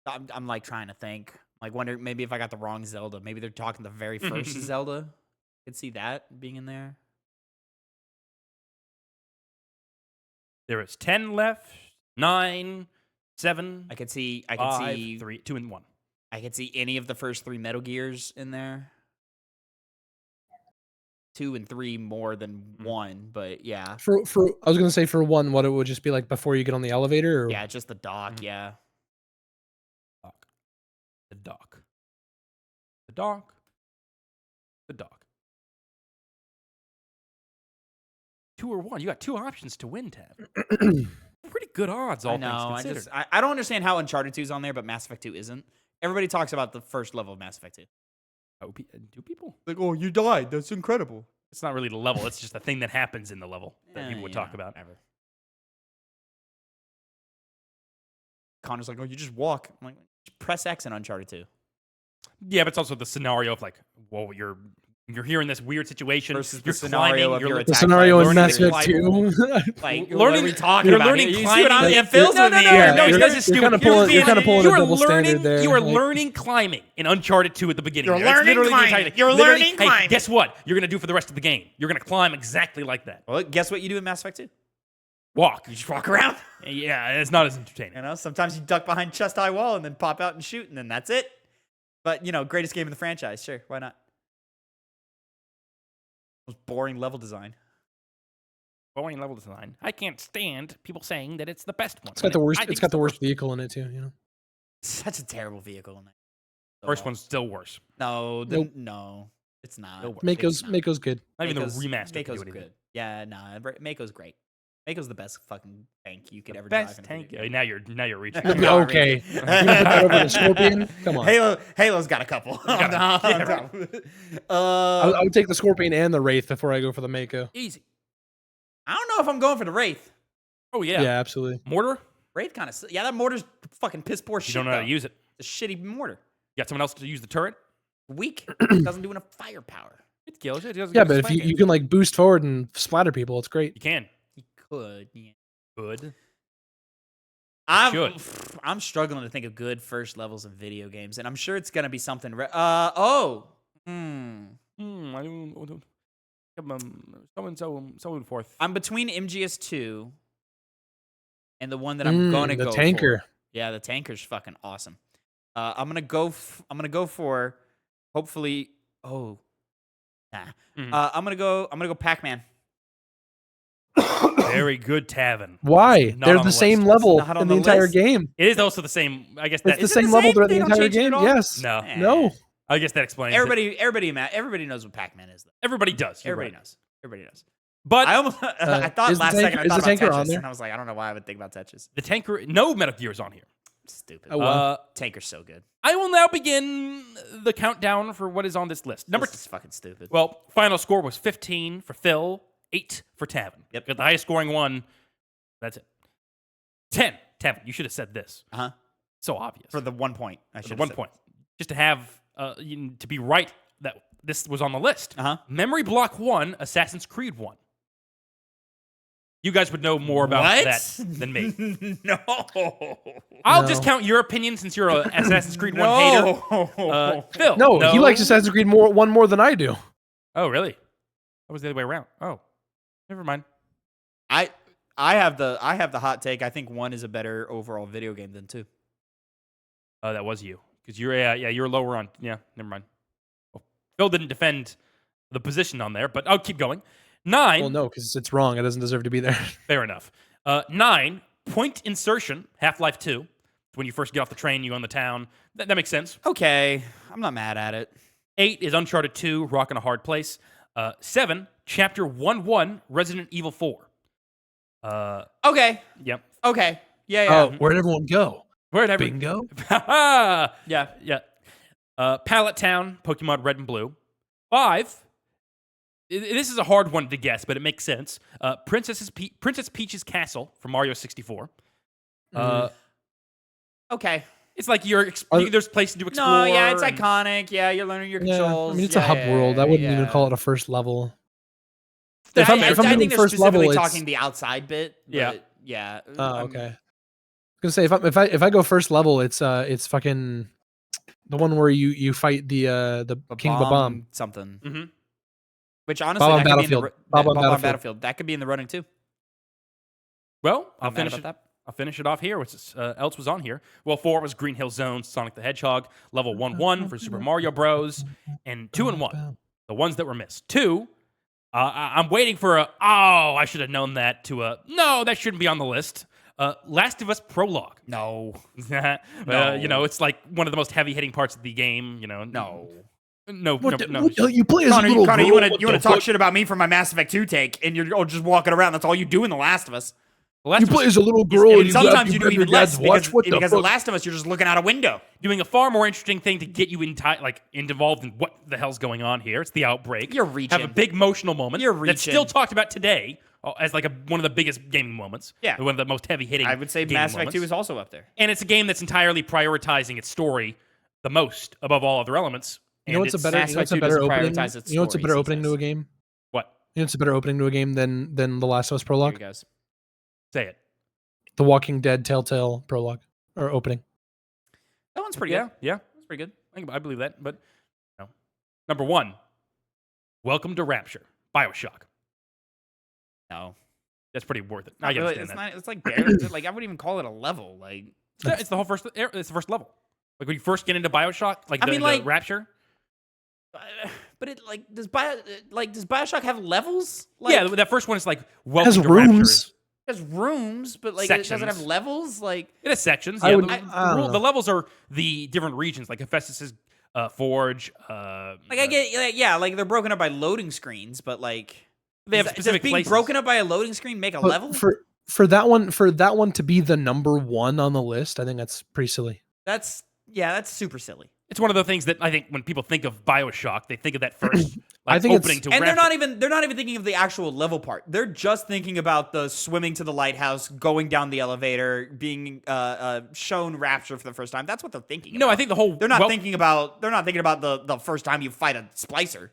I'm like trying to think. Like wonder maybe if I got the wrong Zelda. Maybe they're talking the very first Zelda. Could see that being in there. there is 10 left. 9, 7. I could see 5, 3, 2, and 1. I could see any of the first 3 Metal Gears in there. 2 and 3 more than 1, but yeah. For I was gonna say for 1, what it would just be like before you get on the elevator. Or? Yeah, just the dock, yeah. The dock. The dock. The dock. 2 or 1. You got 2 options to win, Tab. Pretty good odds, all I know. things considered. I don't understand how Uncharted 2 is on there, but Mass Effect 2 isn't. Everybody talks about the first level of Mass Effect 2. Oh, do people? Like, oh, you died. That's incredible. It's not really the level. It's just the thing that happens in the level that people would you talk know, about. Whatever. Connor's like, oh, you just walk. I'm like, just press X in Uncharted 2. Yeah, but it's also the scenario of like, well, you're You're here in this weird situation. Versus the you're scenario climbing, of you're your li- The attack scenario by in learning Mass to Effect climb. 2. Like, Learning- what are we talking you're about? learning here? You see climbing. what Like, it feels no, with no, me no, here. no, you're- this is you're stupid. kinda pulling a double standard there, You are like- learning climbing in Uncharted 2 at the beginning. You're That's learning literally the climbing. entire thing. You're Literally, learning hey, climbing. guess what? You're going to do for the rest of the game. You're going to climb exactly like that. Well, guess what you do in Mass Effect 2? Walk. You just walk around. Yeah, it's not as entertaining. You know, sometimes you duck behind chest high wall and then pop out and shoot, and then that's it. But, you know, greatest game in the franchise. Sure, why not? Most boring level design. Boring level design. I can't stand people saying that it's the best one. It's got the worst. I think It's got the worst worst. vehicle in it too. You know. Such a terrible vehicle. In that. First one's still worse. No, Nope. no, it's not. Still worse. Mako's It's not. Mako's good. Not even the Mako's- remaster. Mako's can do anything. good. Yeah, nah, Mako's great. Mako's the best fucking tank you could ever Best drive. in a tank. video game. Now you're reaching. No, Yeah, okay. really. You gonna put that over the Scorpion? Come on. Halo's got a couple. Yeah, I would take the Scorpion and the Wraith before I go for the Mako. Easy. I don't know if I'm going for the Wraith. Oh Yeah, yeah. absolutely. Mortar. Wraith kind of that mortar's fucking piss poor You shit. don't know how to though. use it. It's a shitty mortar. You got someone else to use the turret. Weak. Doesn't do enough firepower. It kills it. Yeah, but if you can like boost forward and splatter people, it's great. you can. He could. Yeah. Good. I'm struggling to think of good first levels of video games, and I'm sure it's gonna be something. I don't. Someone fourth. I'm between MGS2 and the one that I'm gonna the go tanker. for. Yeah, the tanker's fucking awesome. I'm gonna go for hopefully. Oh, nah. Mhm. I'm gonna go Pac-Man. Very good, Tavin. Why? Not They're on the the same list. level It's not on in the the entire list. game. It is also the same. I guess that It's the Is it same the level same? throughout They the don't entire change it game. at all? Yes. No. No. I guess that explains. it. Everybody knows what Pac-Man is. Though. Everybody does. You're Everybody right. knows. Everybody knows. But I almost I thought is the last tanker- second I is thought the tanker about on Tetris, there? and I was like, I don't know why I would think about Tetris. the tanker. No Metal Gear's on here. Stupid. Oh, wow. Tanker's so good. I will now begin the countdown for what is on this list. This is fucking stupid. Well, final score was 15 for Phil, 8 for Tavin. Yep. Got the highest scoring one. That's it. 10. Tavin, you should have said this. Uh-huh. So obvious. For the 1 point. I For should the 1 point. Just to have, to be right that this was on the list. Uh-huh. Memory Block 1, Assassin's Creed 1. You guys would know more about What? that than me. No. I'll No. just count your opinion since you're an Assassin's Creed 1 hater. Phil. No, he likes Assassin's Creed one more than I do. Oh, really? That was the other way around. Oh, never mind. I have the hot take. I think 1 is a better overall video game than 2. Oh, that was you. Because you're lower on. Yeah, never mind. Well, Phil didn't defend the position on there, but I'll keep going. 9. Well, no, because it's wrong. It doesn't deserve to be there. Fair enough. 9. Point insertion. Half-Life 2. When you first get off the train, you go in the town. That makes sense. Okay, I'm not mad at it. 8 is Uncharted 2. Rock in a Hard Place. 7. Chapter 1-1. Resident Evil 4. Okay. Yep. Okay. Yeah. Oh, where'd everyone go? Where'd Bingo. Yeah. Yeah. Pallet Town, Pokemon Red and Blue. 5. This is a hard one to guess, but it makes sense. Princess Peach's Castle from Mario 64. Okay. It's like there's places to explore. No, yeah, it's and- iconic. Yeah, you're learning your Yeah, controls. I mean, it's a hub world. I wouldn't even call it a first level. If I'm I doing think they're first level, specifically it's talking the outside bit. Yeah. But yeah. oh, okay. I was gonna say if I go first level, it's fucking the one where you fight the King Babam. something. Mhm. Which honestly, Bob on that could be in the Battlefield. Bob on Bob on Battlefield. Battlefield. That could be in the running too. Well, I'll Not mad finish about it. I'll finish it off here. What else was on here? Well, 4 was Green Hill Zone, Sonic the Hedgehog, level 1-1 for Super Mario Bros, and 2 and 1, the ones that were missed. 2, I'm waiting for I should have known that. No, that shouldn't be on the list. Last of Us Prologue. No. It's like one of the most heavy-hitting parts of the game. No. No. You play as a little Connor, girl. you want what to the talk fuck? shit about me for my Mass Effect 2 take, and you're just walking around. That's all you do in The Last of Us. You play as a little girl. And and sometimes you grab do your even less dad's watch. What the because The fuck? Last of Us, you're just looking out a window. doing a far more interesting thing to get you involved in what the hell's going on here. It's the outbreak. You're reaching. Have a big emotional moment. You're That's reaching. still talked about today as one of the biggest gaming moments. Yeah. One of the most heavy hitting. I would say Mass Effect 2 is also up there. And it's a game that's entirely prioritizing its story the most above all other elements. You know what's a better? Mass You know what's a Effect 2 better doesn't opening? prioritize its You know what's a stories, better he opening to says. a game? What? You know what's a better opening to a game than The Last of Us Here prologue? he goes. Say it. The Walking Dead Telltale prologue or opening. That one's pretty Yeah, good. yeah. That's pretty good. I believe that. But no. Number 1, Welcome to Rapture, BioShock. No. That's pretty worth it. Not I really. understand It's that. not. It's like barely. Like I wouldn't even call it a level. Like It's the whole first. It's the first level. Like when you first get into BioShock, like I the, mean, the like- Rapture. but it like does BioShock have levels? Like, Yeah, that first one is like It Welcome has to Rapture. rooms. it has rooms, but like it doesn't have Sections. levels. Like It has sections. I Yeah, would- the, I don't know. the levels are the different regions, like Hephaestus's Forge. like I get like, yeah, like they're broken up by loading screens, but like They have does specific being places. broken up by a loading screen make a But level? for that one to be the number 1 on the list, I think that's pretty silly. That's super silly. It's one of the things that I think when people think of BioShock, they think of that first I like think it's- opening to And Rapture. they're not even thinking of the actual level part. They're just thinking about the swimming to the lighthouse, going down the elevator, being shown Rapture for the first time. That's what they're thinking. No, about. I think the whole they're not thinking about the first time you fight a splicer.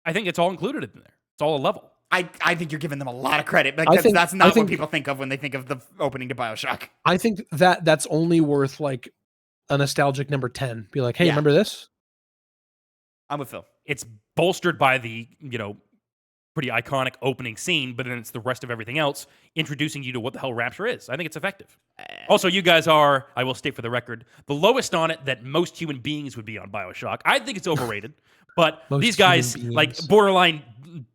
I think it's all included in there. It's all a level. I think you're giving them a lot of credit because think- that's I not think- what people think of when they think of the opening to BioShock. I think that's only worth like a nostalgic number 10. Be like, hey, Yeah. remember this? I'm with Phil. It's bolstered by the pretty iconic opening scene, but then it's the rest of everything else introducing you to what the hell Rapture is. I think it's effective. Also, you guys are, I will state for the record, the lowest on it that most human beings would be on BioShock. I think it's overrated, but Most these guys human like beings. borderline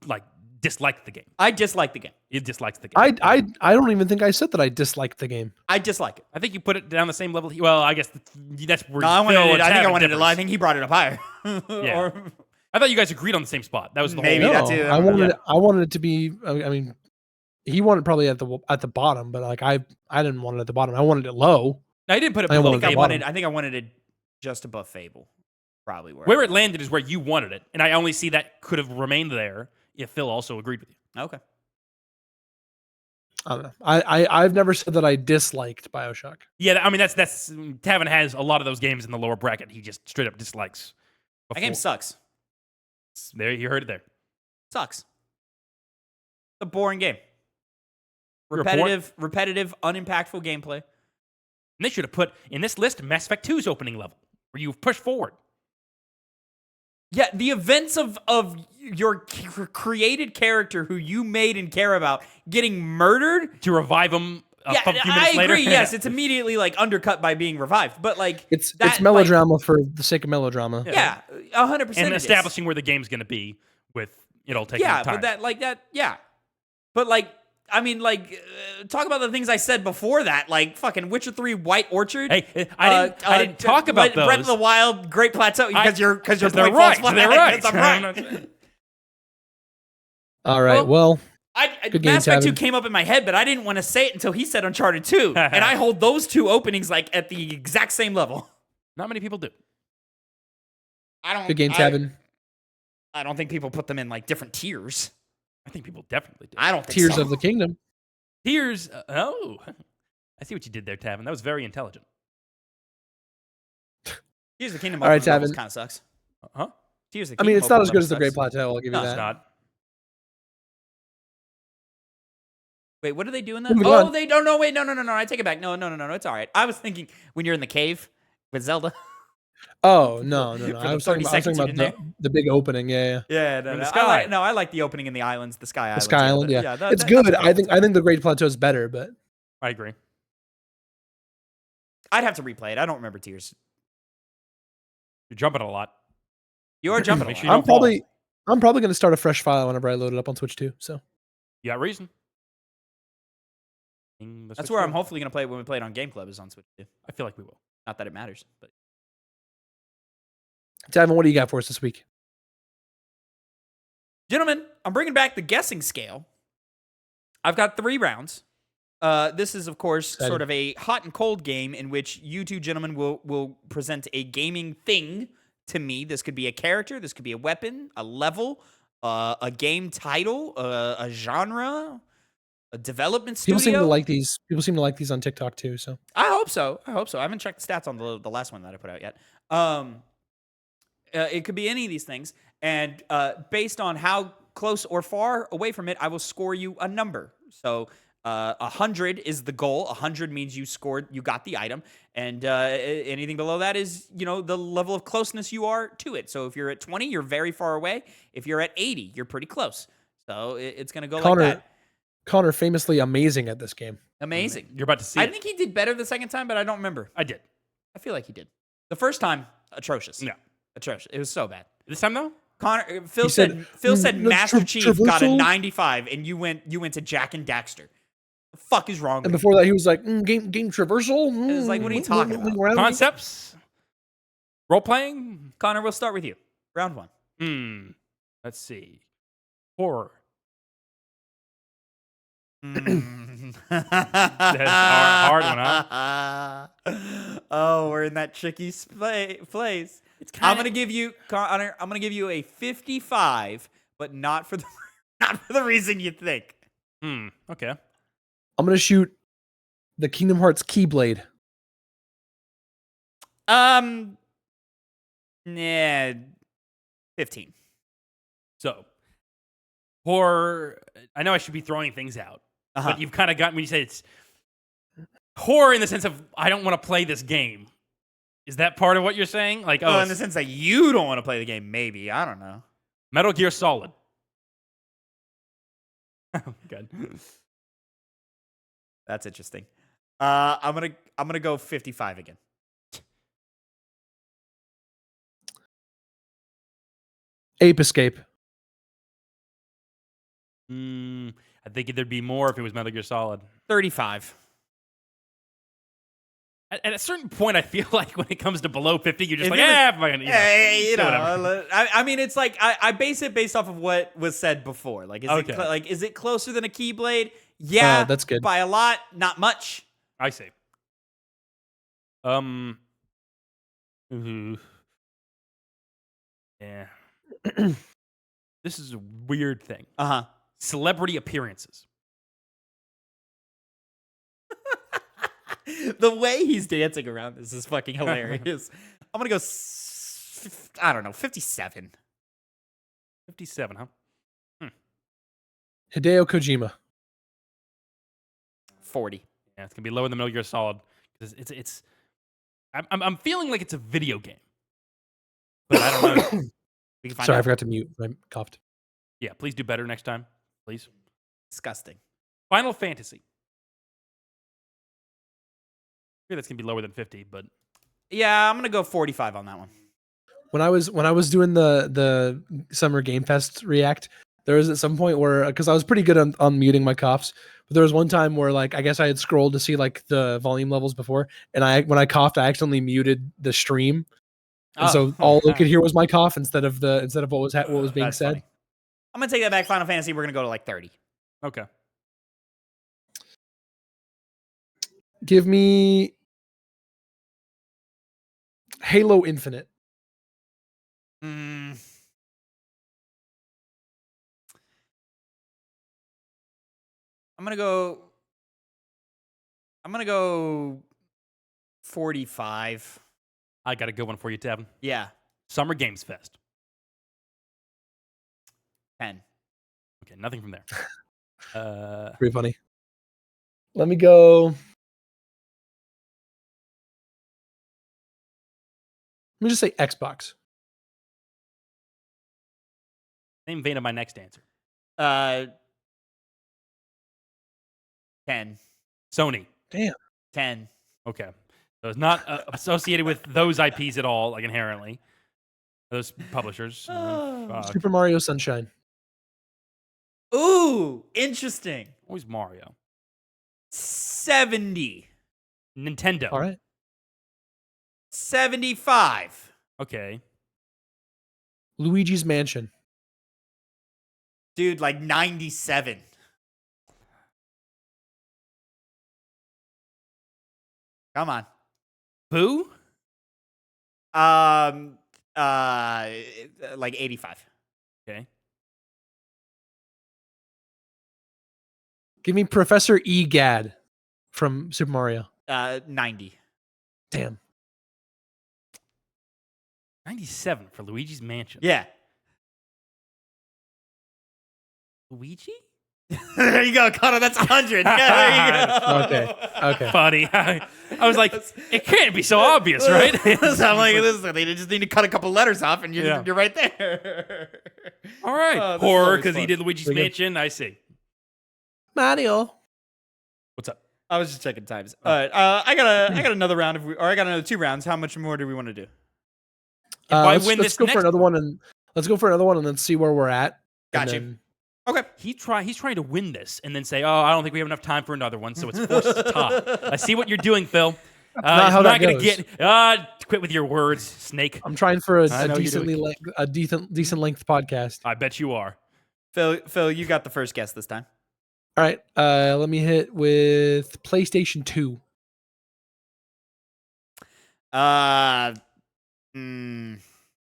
like dislike the game. I dislike the game. It dislikes the game. I don't even think I said that I disliked the game. I dislike it. I think you put it down the same level. Well, I guess that's where No, I Phil wanted it. and I think I Tavin wanted it differs. low. I think he brought it up higher. Yeah. Or- I thought you guys agreed on the same spot. That was the Maybe whole. that's it. I wanted it to be. I mean, he wanted it probably at the bottom, but like I didn't want it at the bottom. I wanted it low. I didn't put it I below wanted I Fable. wanted. I think I wanted it just above Fable. Probably Where it landed is where you wanted it, and I only see that could have remained there if Phil also agreed with you. Okay. I don't know. I've never said that I disliked BioShock. Yeah, I mean that's Tavin has a lot of those games in the lower bracket. He just straight up dislikes. That game sucks. There, you heard it there. Sucks. It's a boring game. You're boring? Repetitive, unimpactful gameplay. And they should have put in this list Mass Effect 2's opening level, where you push forward. Yeah, the events of your created character who you made and care about getting murdered. To revive them a few minutes I later. agree. Yes, it's immediately like undercut by being revived. But like It's that, melodrama for the sake of melodrama. Like, yeah, 100%. and it is. establishing where the game's going to be with it all taking Yeah, time. but yeah. But like, I mean, like, talk about the things I said before that, like fucking Witcher 3 White Orchard. Hey, I didn't talk about those. Breath of the Wild, Great Plateau, because your they're point right. falls flat. They're right. 'Cause I'm right. All right. Well, Good game, Mass Effect 2 Tavin. came up in my head, but I didn't want to say it until he said Uncharted 2. And I hold those two openings like at the exact same level. Not many people do. I don't good game, Tavin. I don't think people put them in like different tiers. I think people definitely do. I don't think Tears so. of the Kingdom. Tears. Oh, I see what you did there, Tavin. That was very intelligent. Tears of the Kingdom All right, kind Tavin. of sucks. Huh? Tears of the I mean, Kingdom it's not open as good level as the Great sucks. Plateau. I'll give you No, that. It's not. Wait, what are they doing? That? Moving Oh, on. they don't. No, wait, no. I take it back. No. It's all right. I was thinking when you're in the cave with Zelda. Oh no. For the I was talking 30 about, seconds you the big opening. Yeah. Yeah, In the sky. I like the opening in the islands, the Sky Islands. Sky Island. Yeah. that- It's that- good. that's I think the Great Plateau is better, but I agree. I'd have to replay it. I don't remember Tears. You're jumping a lot. You are jumping. Make a sure lot. you don't fall. I'm probably going to start a fresh file whenever I load it up on Switch too. So You got reason. That's where I'm hopefully going to play it when we play it on Game Club is on Switch too. I feel like we will. Not that it matters, but Tavin, what do you got for us this week? gentlemen, I'm bringing back the guessing scale. I've got 3 rounds. This is, of course, Exciting. sort of a hot and cold game in which you two gentlemen will present a gaming thing to me. This could be a character, this could be a weapon, a level, a game title, a genre, a development studio. People seem to like these. People seem to like these on TikTok too. So I hope so. I haven't checked the stats on the last one that I put out yet. It could be any of these things. And based on how close or far away from it, I will score you a number. So 100 is the goal. 100 means you got the item. And anything below that is, the level of closeness you are to it. So if you're at 20, you're very far away. If you're at 80, you're pretty close. So it's going to go like that. Connor, famously amazing at this game. Amazing. You're about to see I it. think he did better the second time, but I don't remember. I did. I feel like he did. The first time, atrocious. Yeah. Atrocious. It was so bad. This time, though? Phil said Master Chief got a traversal? 95, and you went to Jack and Daxter. The fuck is wrong And with before that, he was like, game traversal. It was like, what are you talking about? Concepts? Role playing? Connor, we'll start with you. Round 1. Let's see. Horror. That's hard one, Oh, we're in that tricky place. I'm gonna give you, Connor. I'm gonna give you a 55, but not for the reason you think. Okay. I'm gonna shoot the Kingdom Hearts Keyblade. Yeah, 15. So, horror. I know I should be throwing things out, but you've kind of got me. You say it's horror in the sense of I don't want to play this game. Is that part of what you're saying? Like, in the sense that you don't want to play the game, maybe. I don't know. Metal Gear Solid. Good. That's interesting. I'm gonna go 55 again. Ape Escape. I think there'd be more if it was Metal Gear Solid. 35. At a certain point, I feel like when it comes to below 50, you're just If like, it was- whatever. I mean, it's like I base it based off of what was said before. Like, is it closer than a Keyblade? Yeah, that's good. By a lot, not much. I see. Yeah. This is a weird thing. Celebrity appearances. The way he's dancing around this is fucking hilarious. I'm gonna go, 57. 57, huh? Hideo Kojima. 40. Yeah, it's gonna be lower than Metal Gear Solid because it's. I'm feeling like it's a video game, but I don't know. We can find Sorry, I out. forgot to mute. I coughed. Yeah, please do better next time, please. Disgusting. Final Fantasy. I feel that's gonna be lower than 50, but Yeah, I'm gonna go 45 on that one. When I was doing the Summer Game Fest react, there was at some point where, because I was pretty good on muting my coughs, but there was one time where, like, I guess I had scrolled to see like the volume levels before, and when I coughed, I accidentally muted the stream, and so all I could hear was my cough instead of what was being That's said. funny. I'm gonna take that back. Final Fantasy, we're gonna go to like 30. okay. Give me Halo Infinite. I'm gonna go 45. I got a good one for you, Tavin. Yeah, Summer Games Fest. 10. Okay, nothing from there. Pretty funny. Let me go. Let me just say Xbox. Same vein of my next answer. 10. Sony. Damn. 10. Okay. So it's not associated with those IPs at all, like inherently. Those publishers. Fuck. Super Mario Sunshine. Ooh, interesting. Always Mario. 70. Nintendo. All right. 75. Okay. Luigi's Mansion. Dude, like 97. Come on. Who? Like 85. Okay. Give me Professor Egad from Super Mario. 90. Damn. 97 for Luigi's Mansion. Yeah. Luigi? There you go, Connor. That's 100. Yeah, there you go. Okay. Funny. I was like, it can't be so obvious, right? So I'm like, they just need to cut a couple letters off, and you're right there. All right. Oh, this is Horror, always because he fun. did Luigi's Mansion. I see. Mario. What's up? I was just checking times. All right, I got another round. I got another 2 rounds. How much more do we want to do? If I let's win let's this go for next another one, and let's go for another one, and then see where we're at. Got and you. then- Okay. He's trying to win this and then say, "Oh, I don't think we have enough time for another one," so it's forced to tie. I see what you're doing, Phil. not how that gonna goes. Quit with your words, Snake. I'm trying for I a know you're decent length podcast. I bet you are. Phil, you got the first guess this time. All right. Let me hit with PlayStation 2.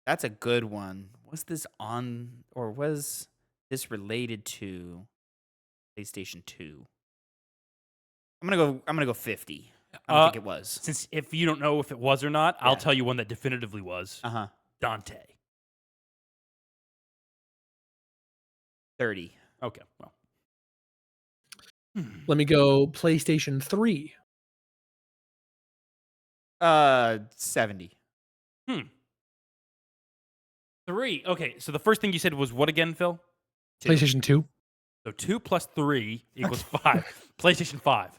That's a good one. Was this on, or was this related to PlayStation 2? I'm gonna go 50. I don't think it was. Since if you don't know if it was or not, I'll Yeah. tell you one that definitively was. Uh-huh. Dante. 30. Okay. Well. Let me go PlayStation 3. 70. 3. Okay. So the first thing you said was what again, Phil? PlayStation 2. So 2 plus 3 equals 5. PlayStation 5.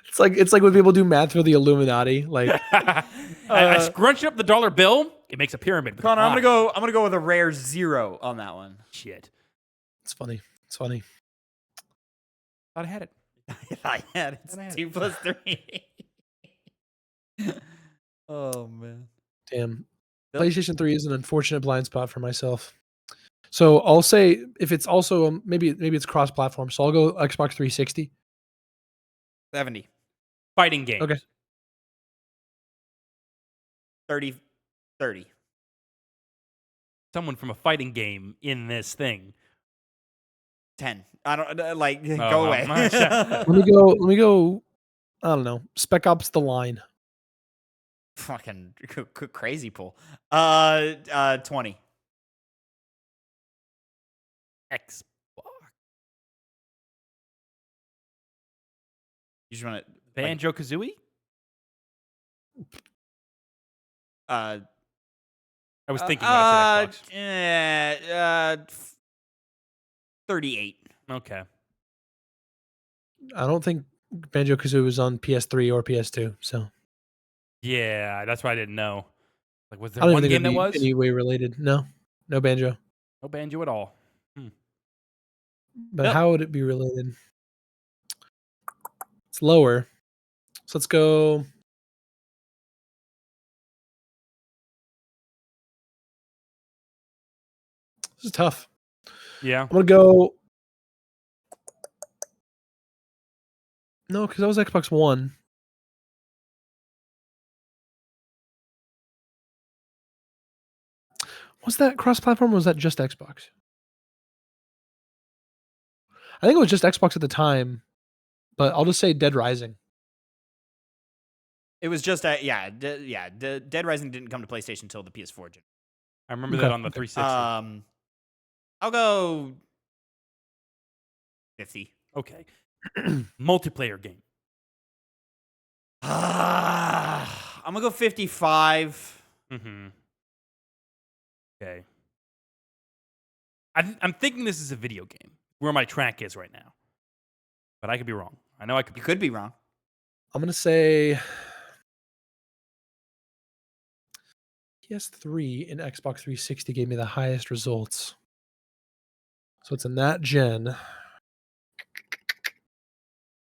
It's like when people do math for the Illuminati. Like I scrunch up the dollar bill. It makes a pyramid. Connor, I'm gonna go with a rare 0 on that one. Shit. it's funny. It's funny. Thought I had it. I had it. It's 2 plus 3. Oh man. Damn. Yep. PlayStation 3 is an unfortunate blind spot for myself. So I'll say if it's also maybe it's cross-platform. So I'll go Xbox 360. 70. Fighting games. Okay. 30. Someone from a fighting game in this thing. 10. I don't go well, away. Let me go. I don't know. Spec Ops: The Line. Fucking crazy pull. 20. Xbox. You just want to Banjo Kazooie? uh I was thinking when I said Xbox. 38. Okay. I don't think Banjo Kazooie was on PS3 or PS2. So Yeah, that's why I didn't know. Like, was I there don't one think game that it'd was? be any way related. No Banjo. No Banjo at all. But Yep. how would it be related? It's lower. So let's go. This is tough. Yeah. I'm gonna go. No, because that was Xbox One. Was that cross-platform or was that just Xbox? I think it was just Xbox at the time, but I'll just say Dead Rising. It was just Dead Rising didn't come to PlayStation until the PS4 generation. I remember Okay. that on the 360. I'll go 50. Okay. Multiplayer game. I'm gonna go 55. Mm-hmm. Okay. I'm thinking this is a video game, where my track is right now. But I could be wrong. I know I could be. You could be wrong. I'm gonna say PS3 and Xbox 360 gave me the highest results. So it's in that gen.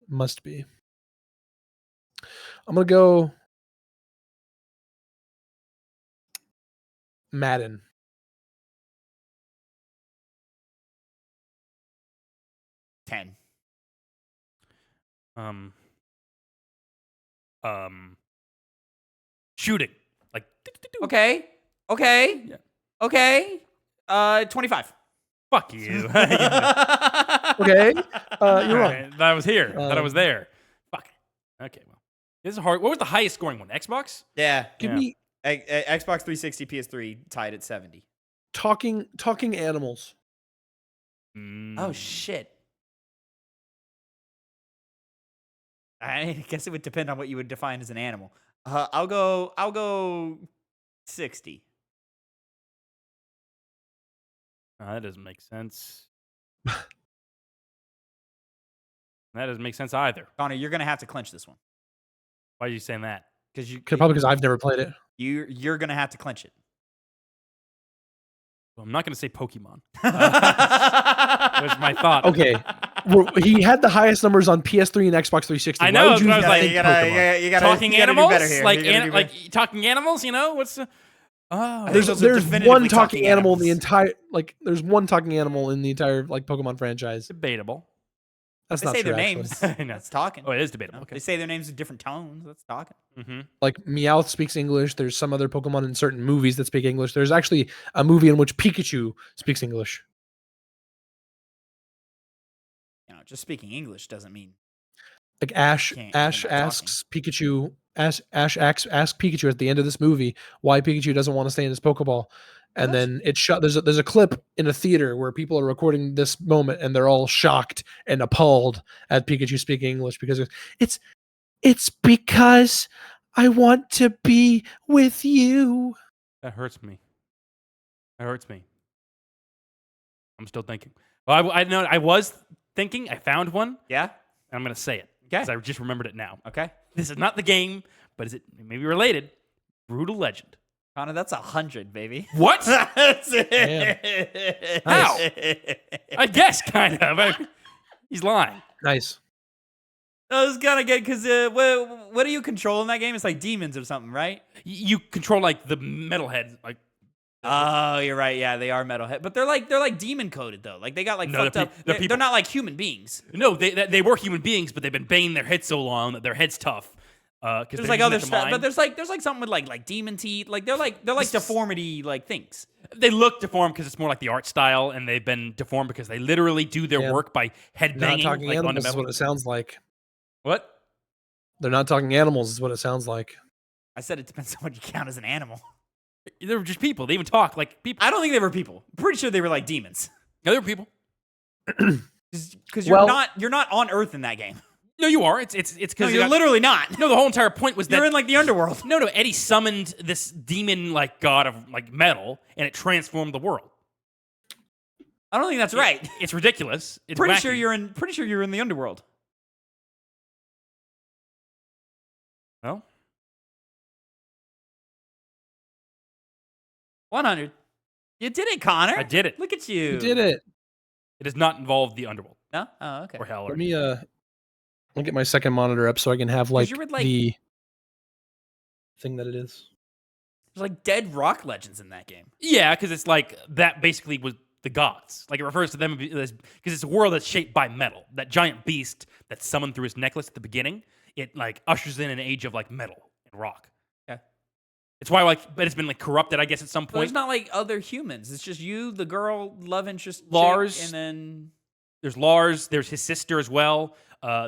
Must be. I'm gonna go Madden. Ten. Shooting. Like. Okay. Yeah. Okay. 25. Fuck you. Okay. You're All wrong. right, that was here. That I was there. Fuck. Okay. Well, this is hard. What was the highest scoring one? Xbox. Yeah. Give Yeah. me Xbox 360, PS3 tied at 70. Talking animals. Oh shit. I guess it would depend on what you would define as an animal. I'll go 60. That doesn't make sense. That doesn't make sense either. Connor, you're gonna have to clinch this one Why are you saying that? because Probably because I've never played it. you're gonna have to clinch it. Well, I'm not going to say Pokemon. That was my thought. Okay. He had the highest numbers on PS3 and Xbox 360. I know, Why would that's what I was like, think Pokemon? you gotta Talking you gotta do animals? better here. Like, You gotta do better. like talking animals, you know? What's the... Oh. I think There's those are one definitively talking animal in the animals. entire there's one talking animal in the entire Pokemon franchise. Debatable. That's They not say true, their actually. names. I know. That's talking. Oh, it is debatable. They Okay. say their names in different tones. That's talking. Mm-hmm. Like Meowth speaks English. There's some other Pokemon in certain movies that speak English. There's actually a movie in which Pikachu speaks English. Just speaking English doesn't mean Like Ash Can't- Ash they're not asks Pikachu Ash asks Pikachu at the end of this movie why Pikachu doesn't want to stay in his Pokeball. And then it shot. There's a clip in a theater where people are recording this moment and they're all shocked and appalled at Pikachu speaking English because it's because I want to be with you. That hurts me. That hurts me. I'm still thinking. Well, I know I was thinking. I found one. Yeah. And I'm going to say it. Okay. Because I just remembered it now. Okay. This is not the game, but is it maybe related? Brutal Legend. Connor, that's 100, baby. What? That's Damn. it. How? I guess, kind of. He's lying. Nice. I was gonna get because what do you control in that game? It's like demons or something, right? You control like the metalhead. Like Oh, you're right. Yeah, they are metalhead, but they're like demon coded though. Like they got like No, fucked they're up. pe- they're They're people. not like human beings. no, they were human beings, but they've been banging their heads so long that their head's tough. Because There's like other stuff, but there's like something with like demon teeth. Like they're like deformity like things. They look deformed because it's more like the art style, and they've been deformed because they literally do their Yeah. work by head Not banging. talking Like, onto animals is metal. what it sounds like. What? They're not talking animals is what it sounds like. I said it depends on what you count as an animal. They were just people. They even talk like people. I don't think they were people. I'm pretty sure they were like demons. No, they were people. Because you're Well- not on Earth in that game. No, you are. It's No, because you're literally not. No, the whole entire point was that You're in like the underworld. no, Eddie summoned this demon like god of like metal, and it transformed the world. I don't think that's right. It's ridiculous. It's Pretty wacky. sure you're in the underworld. Well, 100. You did it, Connor. I did it. Look at you. You did it. It does not involve the underworld No? Oh, okay. or hell. Or Let me I'll get my second monitor up so I can have like, you're with, like- the thing that it is. There's like dead rock legends in that game. yeah, because it's like that basically was the gods. Like it refers to them because it's a world that's shaped by metal. That giant beast that's summoned through his necklace at the beginning, it like ushers in an age of like metal and rock. Okay. It's why like, but it's been like corrupted, I guess, at some But there's point. not like other humans. It's just you, the girl, love interest, chick, Lars. and then There's Lars. There's his sister as well.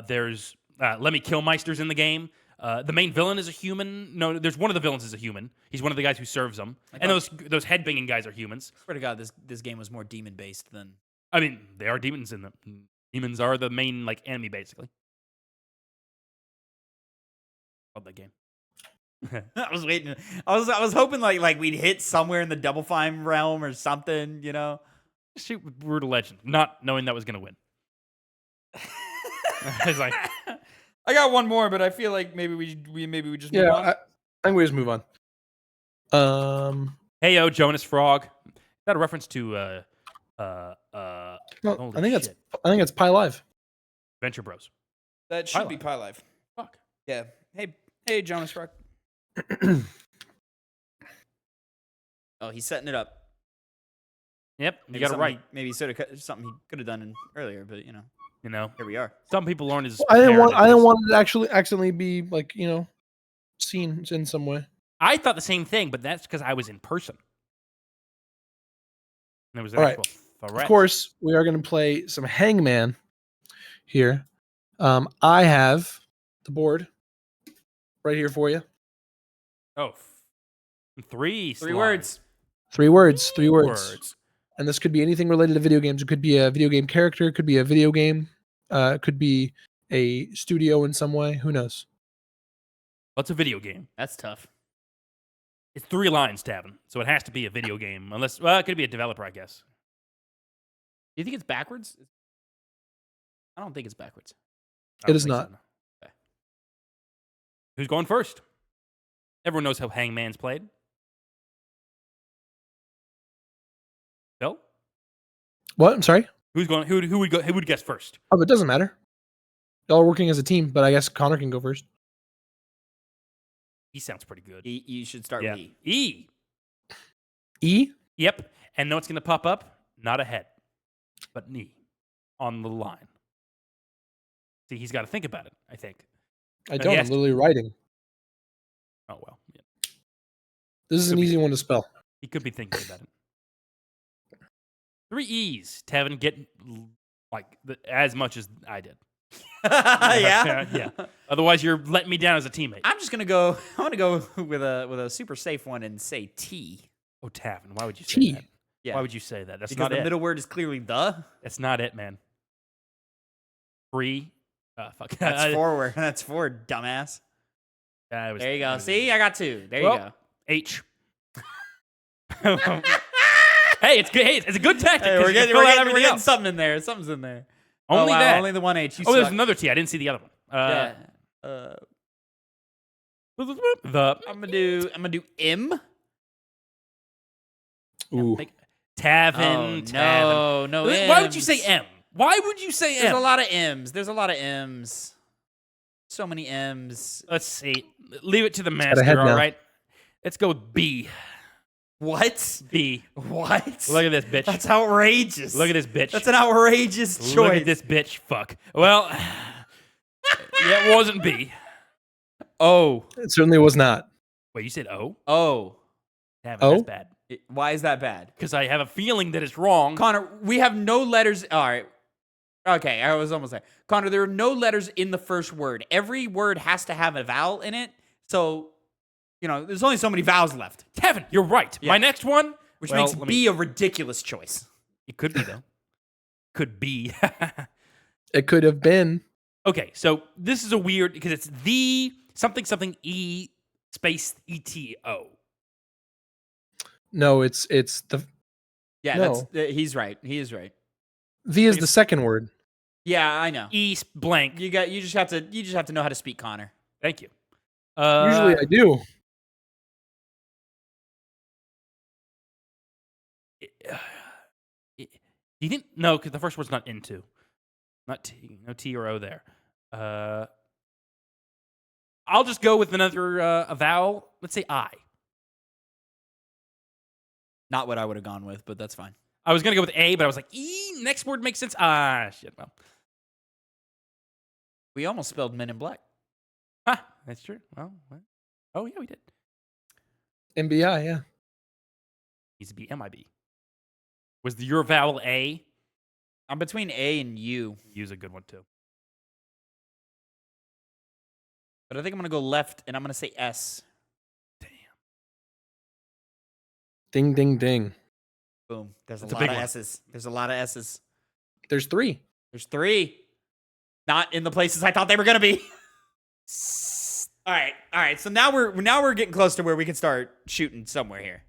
There's Lemmy Killmeister's in the game. The main villain is a human. No, there's one of the villains is a human. He's one of the guys who serves them. And those headbanging guys are humans. swear to God, this game was more demon based than. I mean, they are demons in them. Demons are the main like enemy basically. Love that game. I was waiting. I was hoping like we'd hit somewhere in the Double Fine realm or something. You know. Shoot with Brutal Legend, not knowing that was gonna win. I was like, I got one more, but I feel like maybe we just move Yeah, on. I think we just move on. "Hey yo, Jonas Frog." Is that a reference to No, holy I think shit. it's Pi Live. Venture Bros? That Pie should be Pie Live. Fuck. Yeah. Hey, Jonas Rock. Oh, he's setting it up. Yep, you Maybe got it something right. Maybe something he could have done earlier, but you know, You know, here we are. some people aren't as. I didn't prepared want as- it to actually accidentally be like seen in some way. I thought the same thing, but that's because I was in person. And it was an All right. actual Of threat. course, we are going to play some Hangman here. I have the board right here for you. Oh, Three words. 3 words. 3 words. And this could be anything related to video games. It could be a video game character. It could be a video game. It could be a studio in some way. Who knows? What's a video game? That's tough. It's 3 lines, Tavin. So it has to be a video game. Unless, well, it could be a developer, I guess. Do you think it's backwards? I don't think it's backwards. It is not. So. Okay. Who's going first? Everyone knows how Hangman's played. Bill? What? I'm sorry? Who's going? Who would go? Who would guess first? Oh, it doesn't matter. Y'all are working as a team, but I guess Connor can go first. E sounds pretty good. You should start with E. E. E? Yep. And know what's going to pop up? Not a head, but an E on the line. See, he's got to think about it, I think. I don't. I'm literally writing. Oh, well. Yeah. This is an easy one to spell. He could be thinking about it. 3 E's. Tavin, get like as much as I did. Yeah? Yeah. Otherwise, you're letting me down as a teammate. I'm just gonna go. I'm gonna go with a super safe one and say T. Oh, Tavin, why would you say T. that? Yeah. Why would you say that? That's Because not the it. middle word is clearly the. That's not it, man. 3. Fuck. That's 4 word. That's 4, dumbass. There you go. See, I got 2. There you go. H. Hey, it's good. Hey, it's a good tactic. Hey, we're getting something in there. Something's in there. Only that. Only the 1 H. You there's suck. another T. I didn't see the other one. Yeah. The. I'm gonna do M. Ooh. Tavin. Oh, no. Why would you say M? Why would you say M? There's a lot of M's. There's a lot of M's. So many M's. Let's see. Leave it to the master, all right? Let's go with B. What? B. What? Look at this bitch. That's outrageous. Look at this bitch. That's an outrageous choice. Look at this bitch. Fuck. Well, yeah, it wasn't B. O. It certainly was not. Wait, you said O? O. Damn, O? that's bad. Why is that bad? Because I have a feeling that it's wrong. Connor, we have no letters. All right. Okay, I was almost there. Connor, there are no letters in the first word. Every word has to have a vowel in it. So, there's only so many vowels left. Tavin, you're right. Yeah. My next one, Which makes B a ridiculous choice. It could be, though. Could be. It could have been. Okay, so this is a weird, because it's the something E space ETO. No, it's the. Yeah, No. he's right. He is right. V is the second word. Yeah, I know. E blank. You just have to know how to speak, Connor. Thank you. Usually I do. You didn't? No, because the first word's not into. Not T. No T or O there. I'll just go with another a vowel. Let's say I. Not what I would have gone with, but that's fine. I was going to go with A, but I was like, E, next word makes sense. Shit. Well. We almost spelled Men in Black. That's true. Well, oh, yeah, we did. MBI, yeah. Needs to be MIB. Was your vowel A? I'm between A and U. U's a good one, too. But I think I'm going to go left, and I'm going to say S. Damn. Ding, ding, ding. Boom. There's That's a a lot big of one. S's. There's a lot of S's. There's 3. There's 3. Not in the places I thought they were going to be. All right. So now we're getting close to where we can start shooting somewhere here.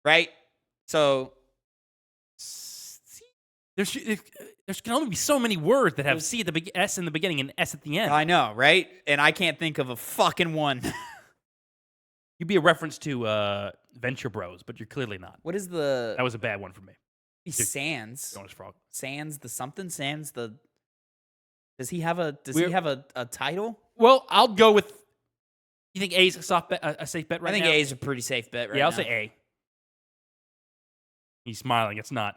Right? So There can only be so many words that have C at the S in the beginning and S at the end. I know, right? And I can't think of a fucking one. You'd be a reference to Venture Bros, but you're clearly not. What is the That was a bad one for me. Sans? Jonas Frog. Sans the something? Sans the Does he have a title? Well, I'll go with. You think A's a safe bet right now? I think A is a pretty safe bet right now. Yeah, I'll say A. He's smiling. It's not.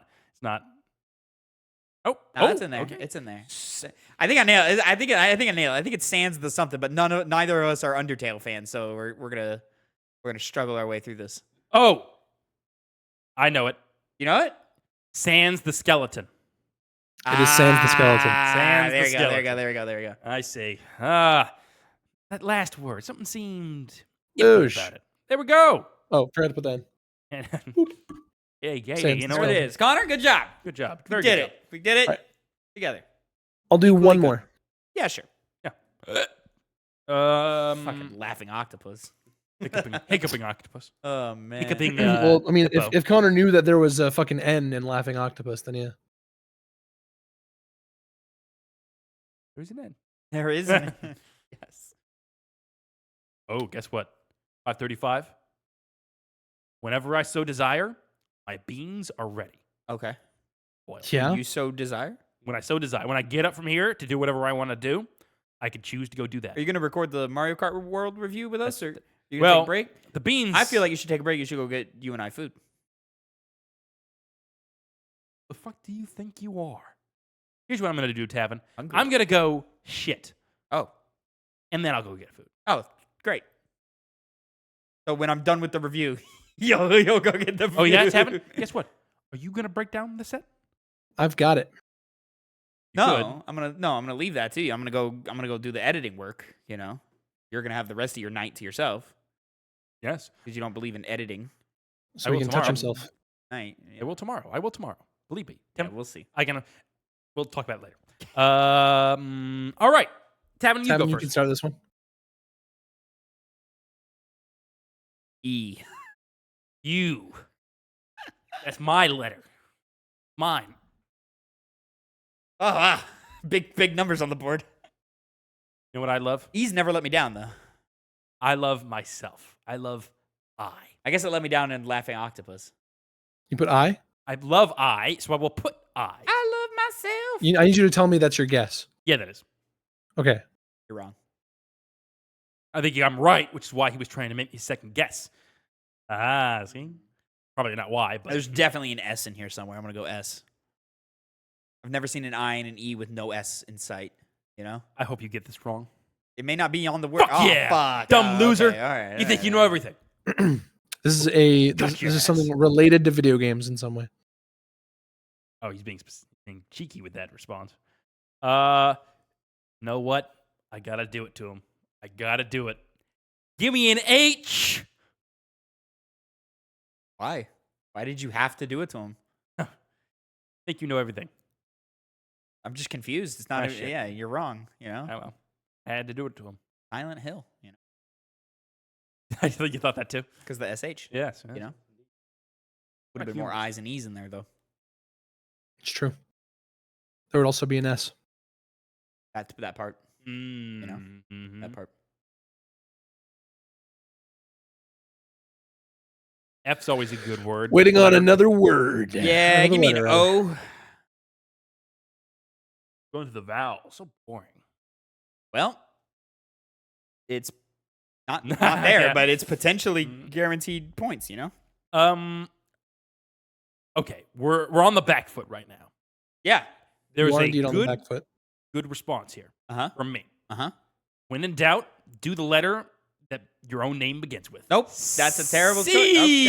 Oh, No, it's in there. Okay. It's in there. I think I nailed it. I think I nailed it. I think it's Sans the something, but neither of us are Undertale fans, so we're gonna struggle our way through this. Oh, I know it. You know it? Sans the skeleton. It is Sans the skeleton. Sans there the you go. skeleton. There you go. I see. That last word. Something seemed iffy Douche. about it. There we go. Oh, try to put that in. And yeah, Sans you know There what? it is. Connor, good job. Good job. We Very did good it. We did it All right. together. I'll do Equally one good. more. Yeah, sure. job. Fucking laughing octopus. Hiccuping octopus. Oh man. Hiccuping. Well, I mean, hippo. if Connor knew that there was a fucking N in laughing octopus, then yeah. There's an N. There is. Yes. Oh, guess what? 5:35. Whenever I so desire, my beans are ready. Okay. Boil. Yeah. You so desire? When I so desire, when I get up from here to do whatever I want to do, I can choose to go do that. Are you going to record the Mario Kart World review with us, or you going to Well, take a break? The beans. I feel like you should take a break. You should go get you and I food. The fuck do you think you are? Here's what I'm gonna do, Tavin. Hungry. I'm gonna go shit, Oh. and then I'll go get food. Oh, great. So when I'm done with the review, you'll go get the food. Oh yeah, Tavin. Guess what? Are you gonna break down the set? I've got it. You could. No, I'm gonna leave that to you. I'm gonna go do the editing work. You know, you're gonna have the rest of your night to yourself Yes, because you don't believe in editing. So I he will can touch tomorrow. himself. Night. I will tomorrow. I will tomorrow. Believe me. Yeah, Tim, we'll see. We'll talk about it later. All right, Tavin, you Tavin, go you first. can start this one. E. You. That's my letter. Mine. Ah, big numbers on the board. You know what I love? E's never let me down though. I love myself. I love I. I guess it let me down in Laughing Octopus. You put I. I love I, so I will put I. I love myself. I need you to tell me that's your guess. Yeah, that is. Okay. You're wrong. I think I'm right, which is why he was trying to make his second guess. Ah, see? Probably not why, but There's definitely an S in here somewhere. I'm gonna go S. I've never seen an I and an E with no S in sight. You know, I hope you get this wrong. it may not be on the word. Fuck Oh, yeah, fuck. dumb Oh, loser. okay, all right, You think all you right, know all everything. This Touch your is ass. something related to video games in some way. Oh, he's being cheeky with that response. Know what? I gotta do it to him. I gotta do it. Give me an H. Why? Why did you have to do it to him? I think you know everything. I'm just confused. It's not. Ah, shit. Yeah, you're wrong. You know, Oh well. I had to do it to him. Silent Hill. You know, I think you thought that too. because the SH. Yes. You know, would have Like been more humans. I's and E's in there though. It's true. There would also be an S. That part. know. That part. F's always a good word. Waiting on Letter. another word. Yeah, Another give me an letter. O. Going to the vowel. So boring. Well, it's not there, Yeah. but it's potentially guaranteed points. You know. Okay, we're on the back foot right now. Yeah. There's You are a indeed on the good back foot. response here Uh huh. from me. Uh huh. When in doubt, do the letter that your own name begins with. Nope. That's a terrible choice. C. Okay.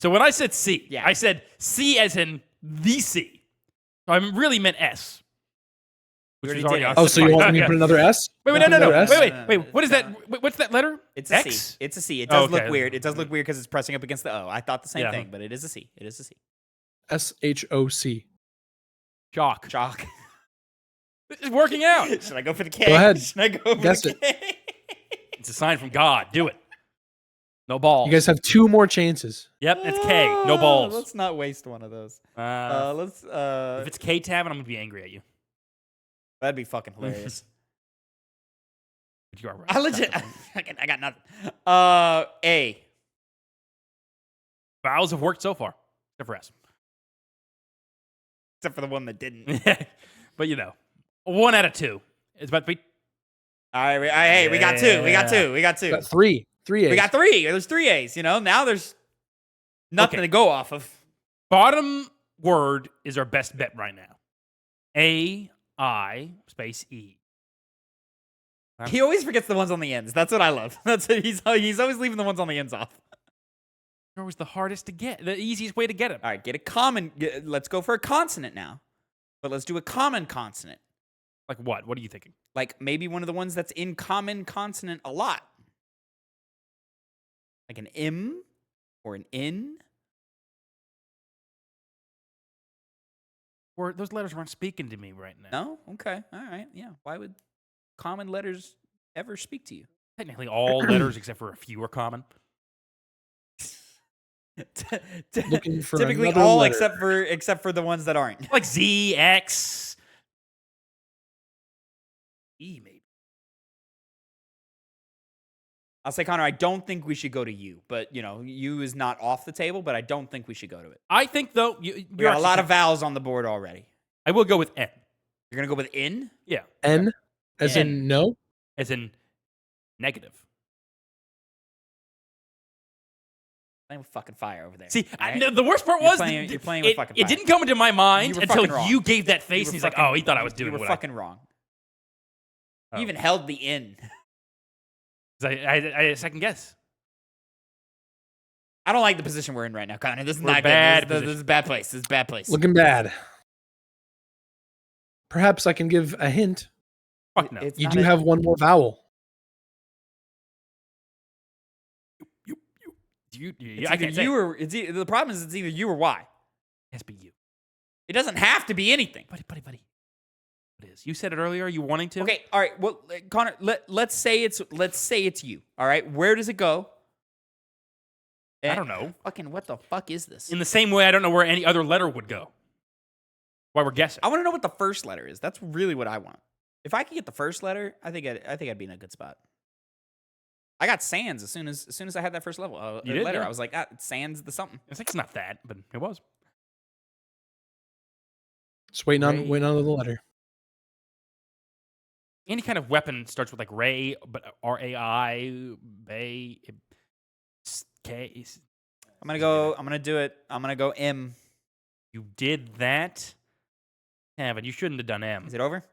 So when I said C, Yeah. I said C as in the C. So I really meant S. You Which already was already did on S. Oh, so you want me to Yeah. put another S? Wait, Want no. another S? Wait. What is No. that? What's that letter? It's a C. X? It's a C. It does look Okay. weird. It does look weird because it's pressing up against the O. I thought the same Yeah. thing, but it is a C. It is a C. SHOC. Chalk. Chalk. This is working out. Should I go for the K? Go ahead. Should I go for Guess the K? It's a sign from God. Do it. No balls. You guys have 2 more chances. Yep, it's K. No balls. Let's not waste one of those. If Let's. it's K Tavin, I'm gonna be angry at you. That'd be fucking hilarious. But you are right. I legit. I got nothing. A. Vowels have worked so far, except for S. Except for the one that didn't. But you know, 1 out of 2. It's about to be. All right. Hey, we got two. We got two. We got two. Got 3. 3 A's. We got 3. There's 3 A's. You know, now there's nothing Okay. to go off of. Bottom word is our best bet right now. A-I space E. He always forgets the ones on the ends. That's what I love. That's it. He's always leaving the ones on the ends off. They're always the hardest to get, the easiest way to get them. All right, let's go for a consonant now. But let's do a common consonant. Like what? What are you thinking? Like maybe one of the ones that's in common consonant a lot. Like an M or an N. Or those letters weren't speaking to me right now. No? Okay. All right. Yeah. Why would common letters ever speak to you? Technically, all letters except for a few are common. Looking for Typically another all letter. except for the ones that aren't. Like Z, X, E, maybe. I'll say, Connor, I don't think we should go to U, but U is not off the table, but I don't think we should go to it. I think though We got a lot of vowels on the board already. I will go with N. You're gonna go with N? Yeah. N, as N. in no. As in negative. Playing with fucking fire over there. See, right? the worst part You're was playing- you're playing with fucking it fire. didn't come into my mind You were until fucking wrong. you gave that face, You and were he's like, fucking- "Oh, he thought I was doing You were what fucking wrong. I." You even held the N. I second guess. I don't like the position we're in right now, Connor. This is We're not bad good. This is a bad place. This is a bad place. Looking bad. Perhaps I can give a hint. Fuck no. It's You not do a- have one more vowel. It's I either can't say. you or the problem is it's either you or Y. It has to be you. It doesn't have to be anything. Buddy. It is. You said it earlier. Are you wanting to? Okay, all right. Well, Connor, let's say it's you. All right, where does it go? I don't know. Fucking what the fuck is this? In the same way, I don't know where any other letter would go. Why we're guessing. I want to know what the first letter is. That's really what I want. If I could get the first letter, I think I'd be in a good spot. I got Sans as soon as I had that first level You did, letter. yeah. I was like, it's Sans the something. I think it's not that, but it was. Just waiting on the letter. Any kind of weapon starts with like Ray, but R-A-I, Bay, K. I'm gonna do it. I'm gonna go M. You did that? Yeah, but you shouldn't have done M. Is it over?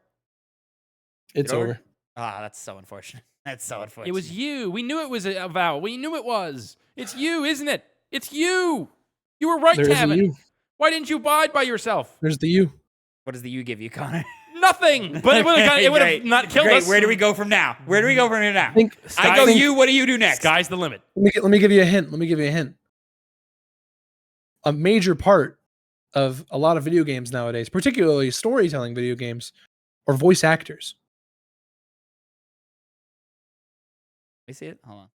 It's over. Ah, that's so unfortunate. That's so unfortunate. It was you. We knew it was a vowel. We knew it was. It's you, isn't it? It's you. You were right, There's the Tavin. U. Why didn't you abide by yourself? There's the U. What does the U give you, Connor? Nothing. But it would have Great. not killed Great. us. Where do we go from now? Where do we go from here now? Sky- I go think- U. What do you do next? Sky's the limit. Let me give you a hint. A major part of a lot of video games nowadays, particularly storytelling video games, are voice actors. We see it. Hold on.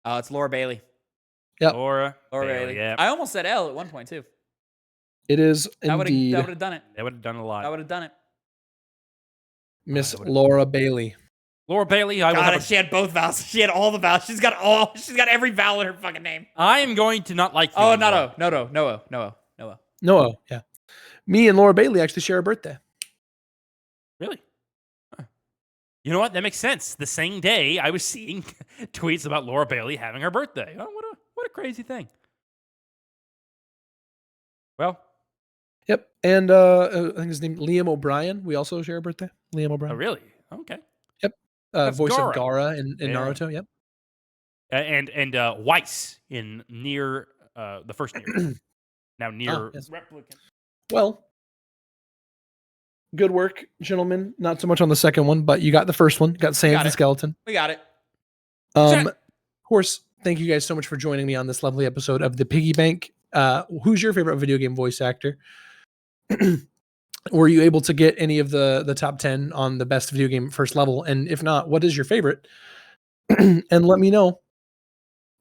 Oh, it's Laura Bailey. Yep. Laura Bailey. Yeah. I almost said L at one point too. It is That would indeed have done it. They would have done a lot. That would have done it. Miss I would've- Laura Bailey. Laura Bailey, I will God, have she had both vowels. She had all the vowels. She's got every vowel in her fucking name. I am going to not like you Oh, anymore. no. Noah, yeah. Me and Laura Bailey actually share a birthday. Really? Huh. You know what? That makes sense. The same day I was seeing tweets about Laura Bailey having her birthday. Oh, what a crazy thing. Well, Yep. And I think his name Liam O'Brien. We also share a birthday. Liam oh, O'Brien. really? Okay. That's Voice Gaara. of Gaara in Yeah. Naruto. Yep. And Weiss in Near, the first Near. Now Near yes. Replicant. Well, good work, gentlemen. Not so much on the second one, but you got the first one. Got Sans Got the it. Skeleton. We got it. Of course, thank you guys so much for joining me on this lovely episode of the Piggy Bank. Who's your favorite video game voice actor? Were you able to get any of the top 10 on the best video game first level? And if not, what is your favorite? And let me know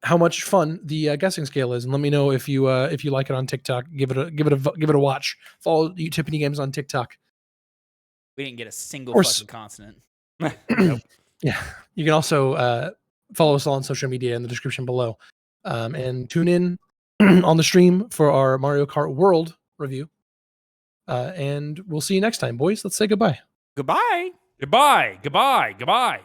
how much fun the guessing scale is, and let me know if you like it on TikTok. Give it a watch. Follow TwoPennyGames on TikTok. We didn't get a single course. fucking consonant. Nope. Yeah, you can also follow us all on social media in the description below, and tune in on the stream for our Mario Kart World review. And we'll see you next time, boys. Let's say goodbye. Goodbye. Goodbye.